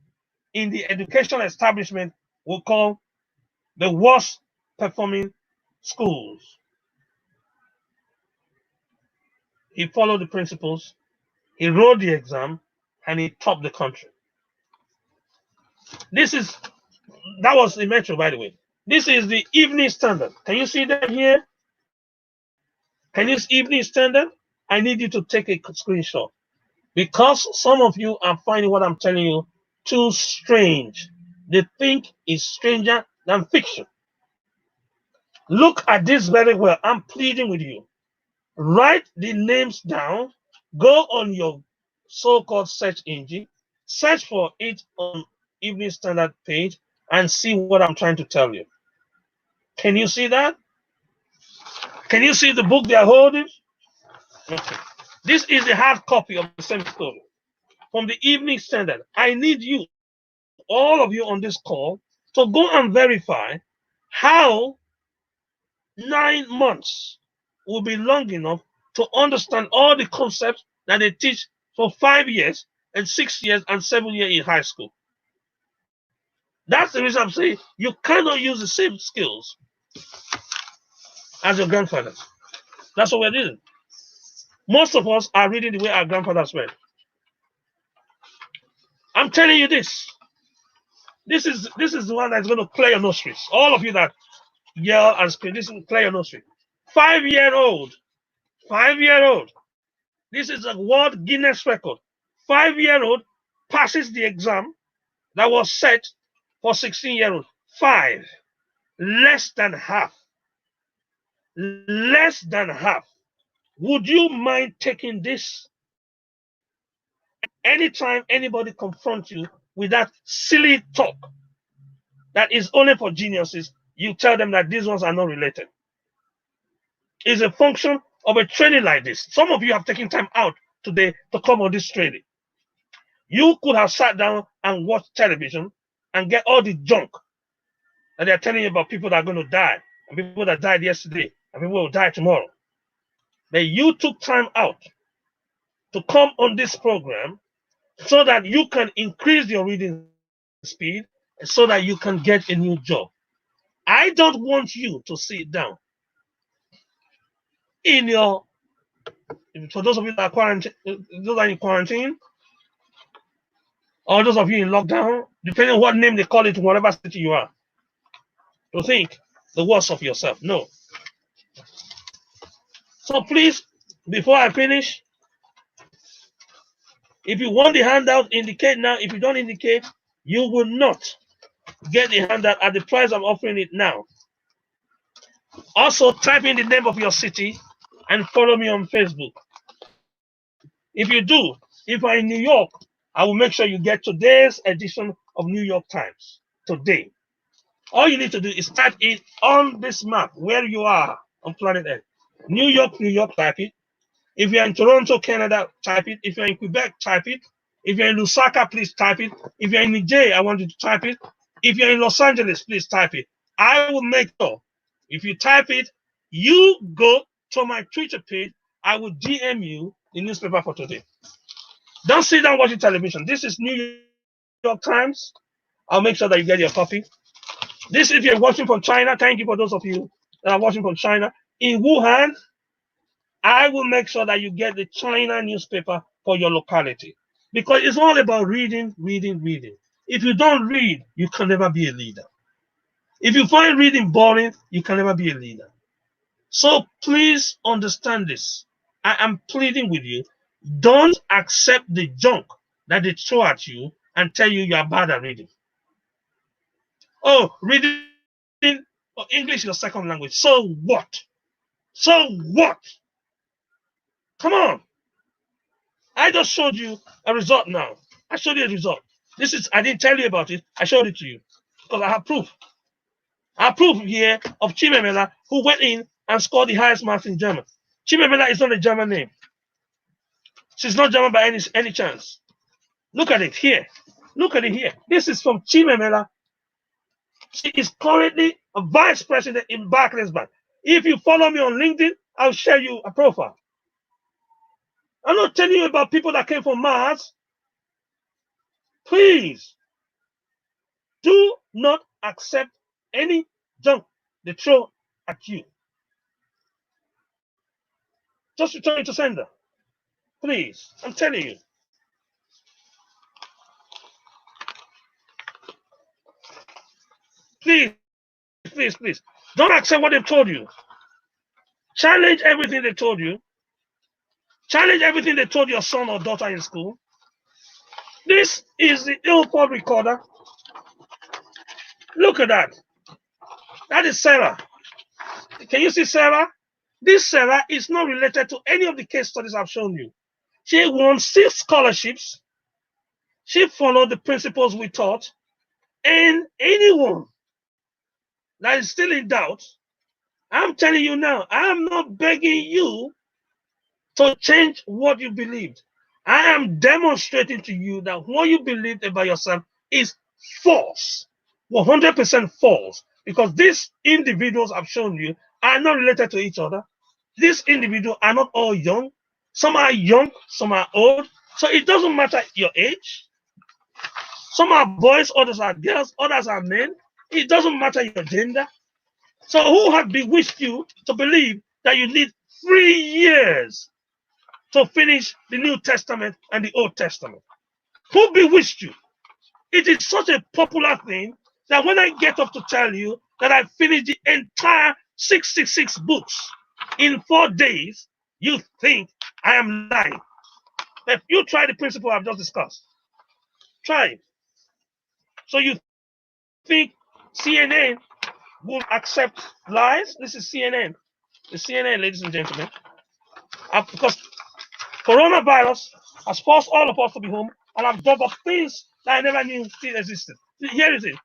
in the educational establishment will call the worst performing schools. He followed the principles, he wrote the exam, and he topped the country. That was the Metro, by the way. This is the Evening Standard. Can you see that here? Can you see Evening Standard? I need you to take a screenshot because some of you are finding what I'm telling you too strange. They think it's stranger than fiction. Look at this very well. I'm pleading with you. Write the names down. Go on your so-called search engine. Search for it on Evening Standard page and see what I'm trying to tell you. Can you see that? Can you see the book they are holding? Okay. This is the hard copy of the same story from the Evening Standard. I need you, all of you on this call, to go and verify how 9 months will be long enough to understand all the concepts that they teach for 5 years and 6 years and 7 years in high school. That's the reason I'm saying you cannot use the same skills as your grandfathers. That's what we're doing. Most of us are reading the way our grandfathers read. I'm telling you this. This is the one that's going to clear your nostrils. All of you that yell and scream, this will clear your nostrils. 5-year-old. 5-year-old. This is a world Guinness record. 5-year-old passes the exam that was set for 16-year-old. 5. Less than half. Less than half. Would you mind taking this? Anytime anybody confronts you with that silly talk that is only for geniuses, you tell them that these ones are not related. It's a function of a training like this. Some of you have taken time out today to come on this training. You could have sat down and watched television and get all the junk that they're telling you about people that are going to die, and people that died yesterday, and people will die tomorrow. But you took time out to come on this program so that you can increase your reading speed and so that you can get a new job. I don't want you to sit down in your, for those of you that are in quarantine, or those of you in lockdown, depending on what name they call it in whatever city you are, to think the worst of yourself. No. So please, before I finish, if you want the handout, indicate now. If you don't indicate, you will not get the handout at the price I'm offering it now. Also, type in the name of your city and follow me on Facebook. If you do, if you're in New York, I will make sure you get today's edition of New York Times today. All you need to do is type it on this map where you are on planet Earth. New York, type it. If you're in Toronto, Canada, type it. If you're in Quebec, type it. If you're in Lusaka, please type it. If you're in Niger, I want you to type it. If you're in Los Angeles, please type it. I will make sure if you type it, you go to my Twitter page. I will DM you the newspaper for today. Don't sit down watching television. This is New York Times. I'll make sure that you get your copy. This, if you're watching from China, thank you for those of you that are watching from China. In Wuhan, I will make sure that you get the China newspaper for your locality. Because it's all about reading, reading, reading. If you don't read, you can never be a leader. If you find reading boring, you can never be a leader. So please understand this. I am pleading with you. Don't accept the junk that they throw at you and tell you are bad at reading. Oh, reading English is your second language. So what? So what? Come on. I just showed you a result now. I showed you a result. I didn't tell you about it. I showed it to you because I have proof. I have proof here of Chimemela who went in and scored the highest marks in German. Chimemela is not a German name. She's not German by any chance. Look at it here. Look at it here. This is from Chimemela. She is currently a vice president in Barclays Bank. If you follow me on LinkedIn, I'll share you a profile. I'm not telling you about people that came from Mars. Please do not accept any junk they throw at you. Just return it to sender. Please. I'm telling you. Please, please, please. Don't accept what they've told you. Challenge everything they told you. Challenge everything they told your son or daughter in school. This is the Ilford recorder. Look at that. That is Sarah. Can you see Sarah? This Sarah is not related to any of the case studies I've shown you. She won 6 scholarships. She followed the principles we taught. And anyone that is still in doubt, I'm telling you now, I'm not begging you to change what you believed. I am demonstrating to you that what you believed about yourself is false, 100% false, because these individuals I've shown you are not related to each other. These individuals are not all young. Some are young, some are old. So it doesn't matter your age. Some are boys, others are girls, others are men. It doesn't matter your gender. So who has bewitched you to believe that you need 3 years to finish the New Testament and the Old Testament? Who bewitched you? It is such a popular thing that when I get up to tell you that I finished the entire 66 books in 4 days, you think I am lying. If you try the principle I've just discussed, try it. So you think CNN will accept lies? This is CNN. The CNN, ladies and gentlemen. Because coronavirus has forced all of us to be home, and I've dug up things that I never knew still existed. Here is it.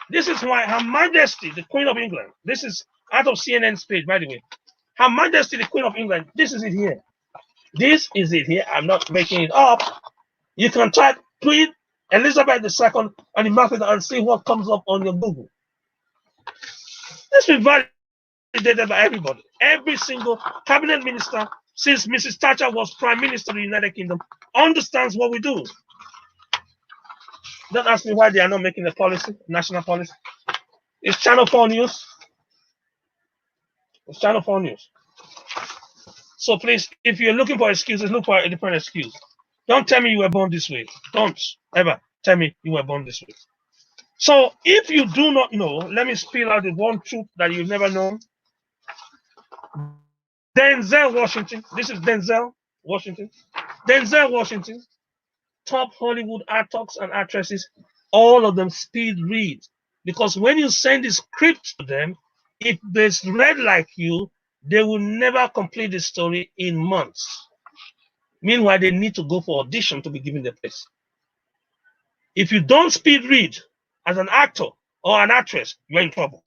This is why Her Majesty, the Queen of England, this is out of CNN's page, by the way. Her Majesty, the Queen of England, this is it here. This is it here. I'm not making it up. You can type Queen Elizabeth II and the market and see what comes up on your Google. This is validated by everybody. Every single cabinet minister since Mrs. Thatcher was Prime Minister of the United Kingdom understands what we do. Don't ask me why they are not making a policy, national policy. It's Channel 4 News. It's Channel 4 News. So please, if you're looking for excuses, look for a different excuse. Don't tell me you were born this way. Don't ever tell me you were born this way. So if you do not know, let me spill out the one truth that you've never known. Denzel Washington. This is Denzel Washington. Denzel Washington. Top Hollywood actors and actresses, all of them speed read. Because when you send the script to them, if they read like you, they will never complete the story in months. Meanwhile, they need to go for audition to be given the place. If you don't speed read as an actor or an actress, you're in trouble.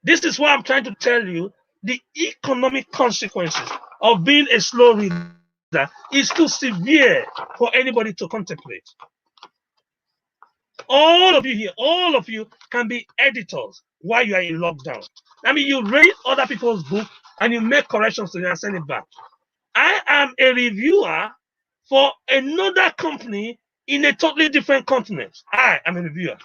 This is why I'm trying to tell you the economic consequences of being a slow reader is too severe for anybody to contemplate. All of you here, all of you can be editors while you are in lockdown. I mean, you read other people's books and you make corrections to them and send it back. I am a reviewer for another company in a totally different continent. I am a reviewer.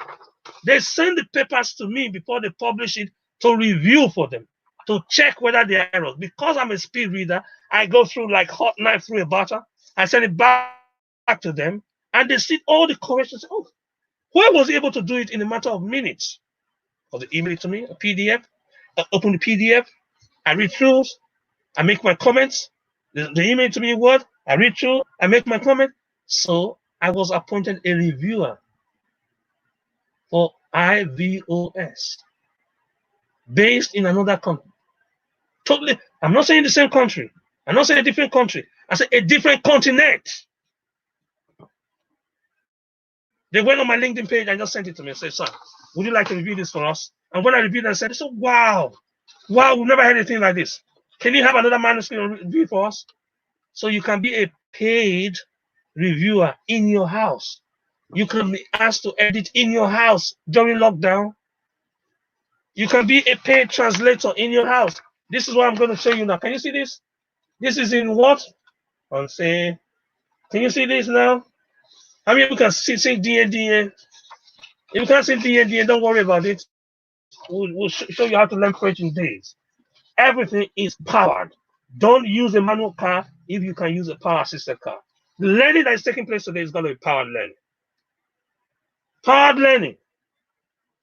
They send the papers to me before they publish it to review for them, to check whether they are errors. Because I'm a speed reader, I go through like hot knife through a butter. I send it back to them, and they see all the corrections. Oh, who was able to do it in a matter of minutes? Or they email it to me, a PDF. I open the PDF, I read through, I make my comments. The email to me what? I read through, I make my comment. So I was appointed a reviewer for IVOS based in another country. Totally, I'm not saying the same country. I'm not saying a different country. I say a different continent. They went on my LinkedIn page and just sent it to me and said, "Sir, would you like to review this for us?" And when I reviewed it, I said, "Wow, wow, we've never had anything like this. Can you have another manuscript review for us?" So you can be a paid reviewer in your house. You can be asked to edit in your house during lockdown. You can be a paid translator in your house. This is what I'm going to show you now. Can you see this? This is in what? On say, can you see this now? How many of you can see D&D? If you can't see D&D, don't worry about it. We'll show you how to learn French in days. Everything is powered. Don't use a manual car if you can use a power assisted car. The learning that is taking place today is going to be powered learning. Powered learning.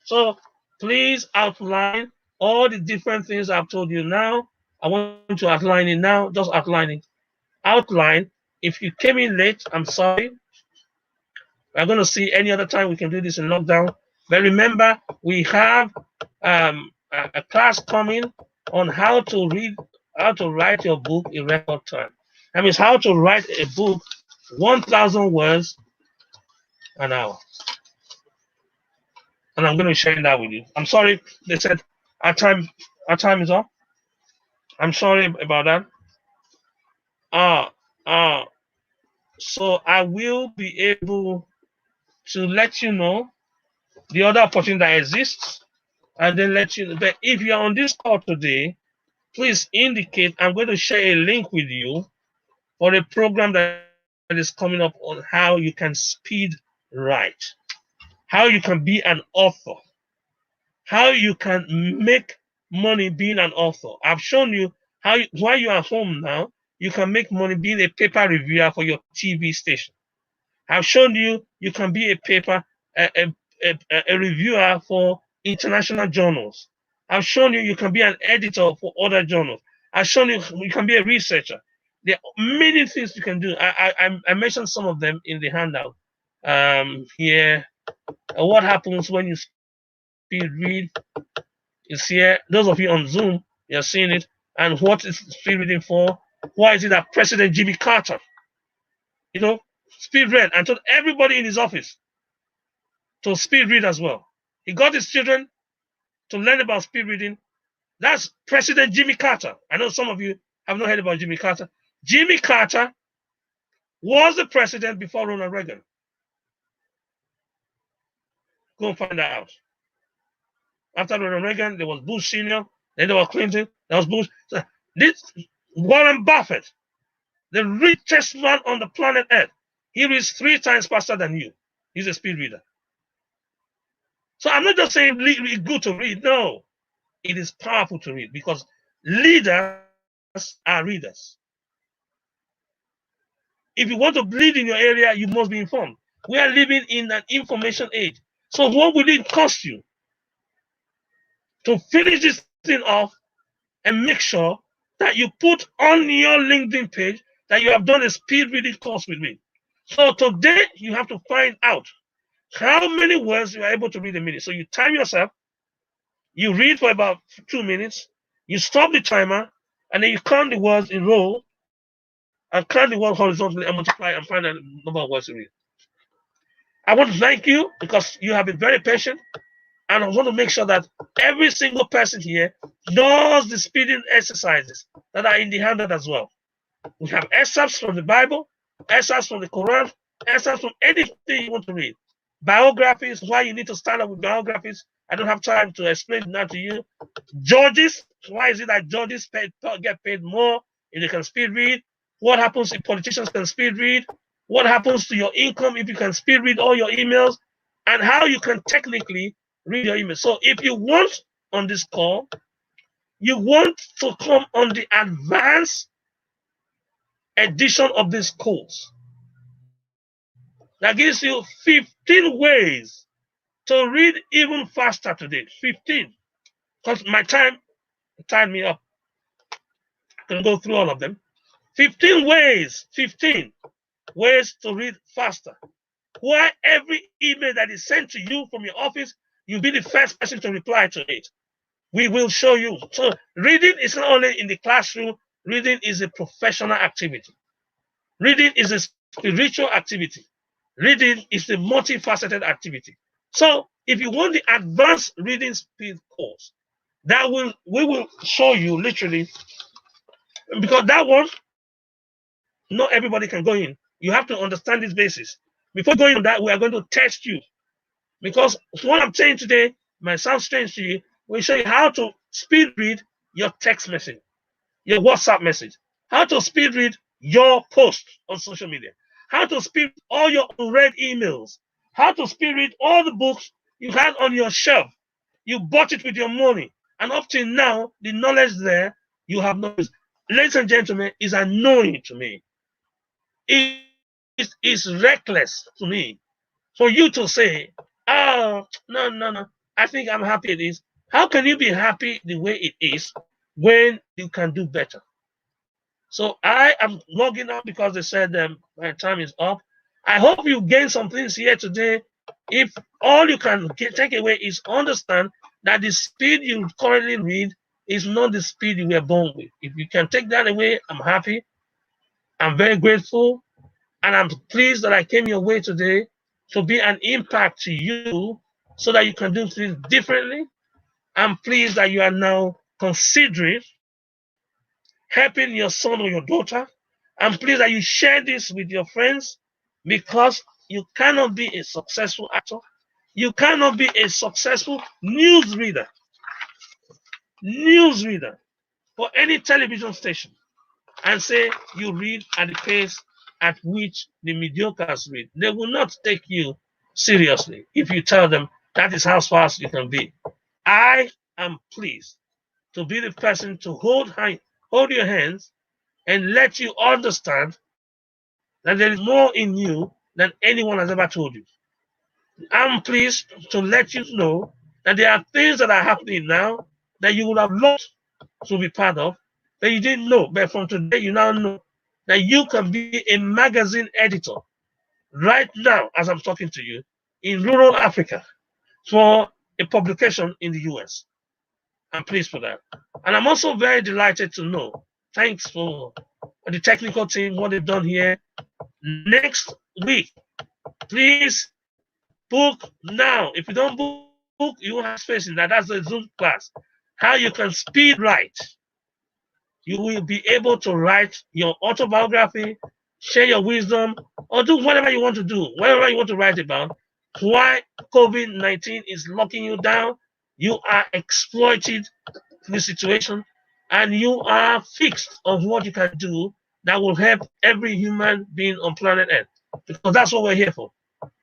So please outline all the different things I've told you now. I want to outline it now. Just outline it. Outline. If you came in late, I'm sorry. We're going to see any other time we can do this in lockdown. But remember, we have a class coming on how to read, how to write your book in record time. That means how to write a book 1,000 words an hour. And I'm going to share that with you. I'm sorry, they said our time is up. I'm sorry about that. So I will be able to let you know the other opportunity that exists, and then let you know. But if you're on this call today, please indicate. I'm going to share a link with you for a program that is coming up on how you can speed write, how you can be an author, how you can make money being an author. I've shown you how, while you are home now, you can make money being a paper reviewer for your TV station. I've shown you you can be a reviewer for international journals. I've shown you you can be an editor for other journals. I've shown you you can be a researcher. There are many things you can do. I mentioned some of them in the handout. Here, what happens when you speed read is here. Those of you on Zoom, you're seeing it. And what is speed reading for? Why is it that President Jimmy Carter, speed read and told everybody in his office to speed read as well? He got his children to learn about speed reading. That's President Jimmy Carter. I know some of you have not heard about Jimmy Carter. Jimmy Carter was the president before Ronald Reagan. Go and find that out. After Ronald Reagan, there was Bush Sr., then there was Clinton, there was Bush. So this Warren Buffett, the richest man on the planet Earth, he reads 3 times faster than you. He's a speed reader. So I'm not just saying it's good to read. No, it is powerful to read because leaders are readers. If you want to lead in your area, you must be informed. We are living in an information age. So what will it cost you to finish this thing off and make sure that you put on your LinkedIn page that you have done a speed reading course with me? So today you have to find out how many words you are able to read a minute. So you time yourself, you read for about 2 minutes, you stop the timer, and then you count the words in row and count the words horizontally and multiply and find the number of words you read. I want to thank you because you have been very patient, and I want to make sure that every single person here does the speeding exercises that are in the handout as well. We have excerpts from the Bible, excerpts from the Quran, excerpts from anything you want to read. Biographies, why you need to start up with biographies. I don't have time to explain that to you. Judges, why is it that judges get paid more if they can speed read? What happens if politicians can speed read? What happens to your income if you can speed read all your emails? And how you can technically read your emails. So if you want on this call, you want to come on the advanced edition of this course that gives you 15 ways to read even faster today. 15. Because my time tied me up. I can go through all of them. 15 ways to read faster. Why every email that is sent to you from your office, you'll be the first person to reply to it. We will show you. So reading is not only in the classroom, reading is a professional activity. Reading is a spiritual activity. Reading is a multifaceted activity. So if you want the advanced reading speed course, we will show you literally, because that one, not everybody can go in. You have to understand this basis. Before going on that, we are going to test you. Because what I'm saying today might sound strange to you. We'll show you how to speed read your text message, your WhatsApp message, how to speed read your post on social media, how to speed all your unread emails, how to speed read all the books you had on your shelf. You bought it with your money, and up till now, the knowledge there you have not used. Ladies and gentlemen, is annoying to me. It is reckless to me for you to say, oh, no, I think I'm happy it is. How can you be happy the way it is when you can do better? So I am logging out because they said my time is up. I hope you gain some things here today. If all you can take away is understand that the speed you currently read is not the speed you were born with. If you can take that away, I'm happy. I'm very grateful. And I'm pleased that I came your way today to be an impact to you so that you can do things differently. I'm pleased that you are now considering helping your son or your daughter. I'm pleased that you share this with your friends, because you cannot be a successful actor. You cannot be a successful newsreader for any television station and say you read at the pace at which the mediocres read. They will not take you seriously if you tell them that is how fast you can be. I am pleased to be the person to hold your hands and let you understand that there is more in you than anyone has ever told you. I'm pleased to let you know that there are things that are happening now that you would have loved to be part of that you didn't know. But from today, you now know that you can be a magazine editor right now as I'm talking to you in rural Africa for a publication in the US. I'm pleased for that. And I'm also very delighted to know, thanks for the technical team, what they've done here. Next week, please book now. If you don't book, you won't have space in that. That's the Zoom class. How you can speed write. You will be able to write your autobiography, share your wisdom, or do whatever you want to do, whatever you want to write about. Why COVID-19 is locking you down, you are exploited in the situation, and you are fixed on what you can do that will help every human being on planet Earth. Because that's what we're here for.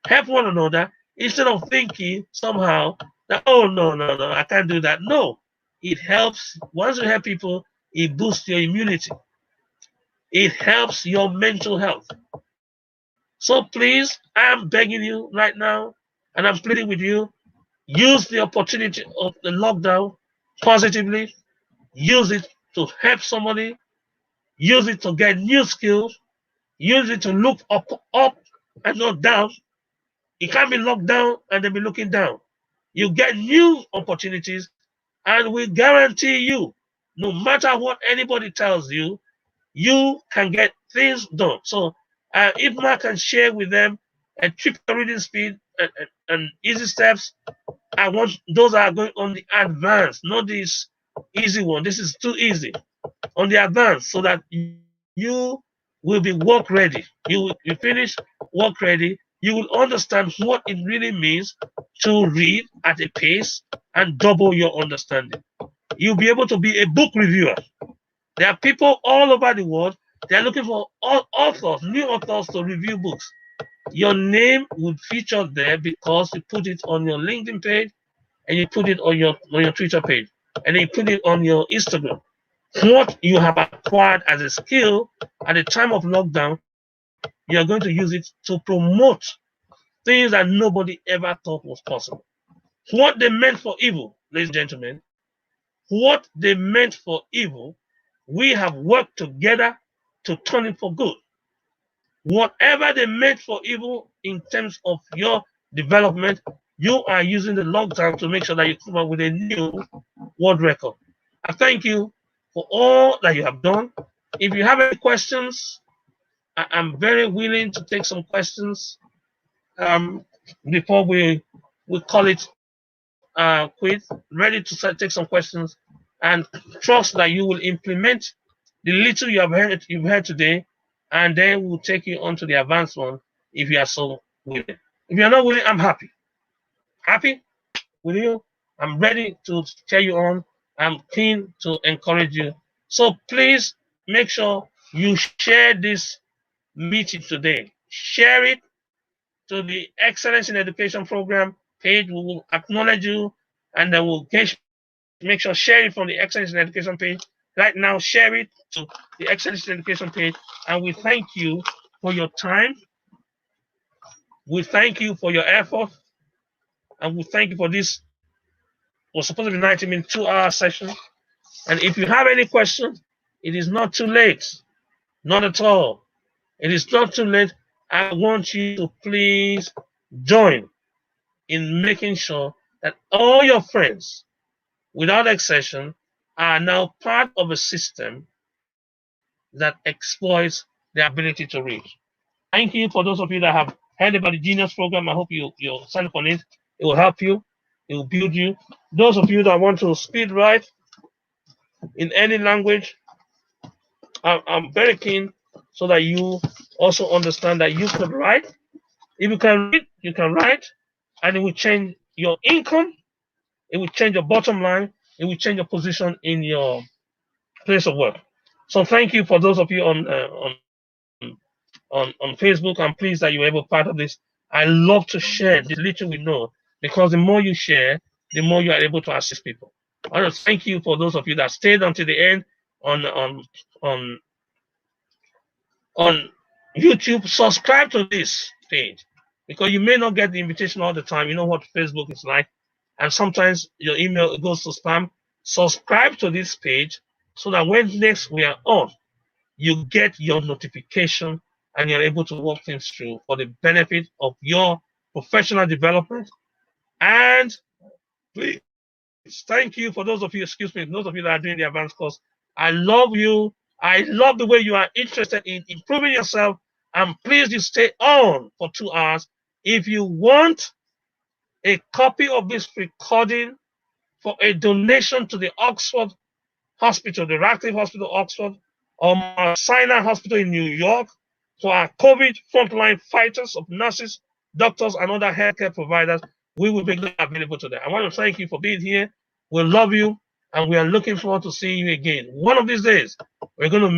Help one another instead of thinking somehow that, oh, no, I can't do that. No, it helps. Once you help people, it boosts your immunity. It helps your mental health. So please, I am begging you right now, and I'm pleading with you, use the opportunity of the lockdown positively. Use it to help somebody. Use it to get new skills. Use it to look up and not down. You can't be locked down and then be looking down. You get new opportunities, and we guarantee you, no matter what anybody tells you, you can get things done. So if Mark can share with them a triple reading speed and easy steps, I want those are going on the advanced, not this easy one. This is too easy. On the advanced, so that you will be work ready. You finish work ready. You will understand what it really means to read at a pace and double your understanding. You'll be able to be a book reviewer. There are people all over the world. They are looking for authors, new authors to review books. Your name would feature there because you put it on your LinkedIn page, and you put it on your Twitter page, and then you put it on your Instagram. What you have acquired as a skill at the time of lockdown, you are going to use it to promote things that nobody ever thought was possible. What they meant for evil, ladies and gentlemen, what they meant for evil, we have worked together to turn it for good. Whatever they meant for evil in terms of your development, you are using the lockdown to make sure that you come up with a new world record. I thank you for all that you have done. If you have any questions, I'm very willing to take some questions before we call it quit. Ready to take some questions, and trust that you will implement the little you've heard today, and then we'll take you on to the advanced one if you are so willing. If you're not willing, I'm happy. Happy with you. I'm ready to cheer you on. I'm keen to encourage you. So please make sure you share this meeting today. Share it to the Excellence in Education program page. We will acknowledge you, and then we'll make sure share it from the Excellence in Education page. Right now, share it to the Excellence in Education page, and we thank you for your time. We thank you for your effort, and we thank you for this. Was supposed to be 90-minute, 2-hour session. And if you have any questions, it is not too late. Not at all. It is not too late. I want you to please join in making sure that all your friends, without exception, are now part of a system that exploits their ability to reach. Thank you for those of you that have heard about the Genius program. I hope you'll sign up on it. It will help you. It will build you. Those of you that want to speed write in any language, I'm very keen so that you also understand that you could write. If you can read, you can write, and it will change your income. It will change your bottom line. It will change your position in your place of work. So thank you for those of you on Facebook. I'm pleased that you were able to be part of this. I love to share the little we know, because the more you share, the more you are able to assist people. I want to thank you for those of you that stayed until the end on on on YouTube. Subscribe to this page, because you may not get the invitation all the time. You know what Facebook is like, and sometimes your email goes to spam. Subscribe to this page so that when next we are on, you get your notification and you're able to walk things through for the benefit of your professional development. And please, thank you for those of you, those of you that are doing the advanced course. I love you. I love the way you are interested in improving yourself. And please you stay on for 2 hours. If you want a copy of this recording for a donation to the Oxford Hospital, the Radcliffe Hospital, Oxford, or Mount Sinai Hospital in New York, for our COVID frontline fighters of nurses, doctors, and other healthcare providers, we will make them available to them. I want to thank you for being here. We love you, and we are looking forward to seeing you again. One of these days, we're going to meet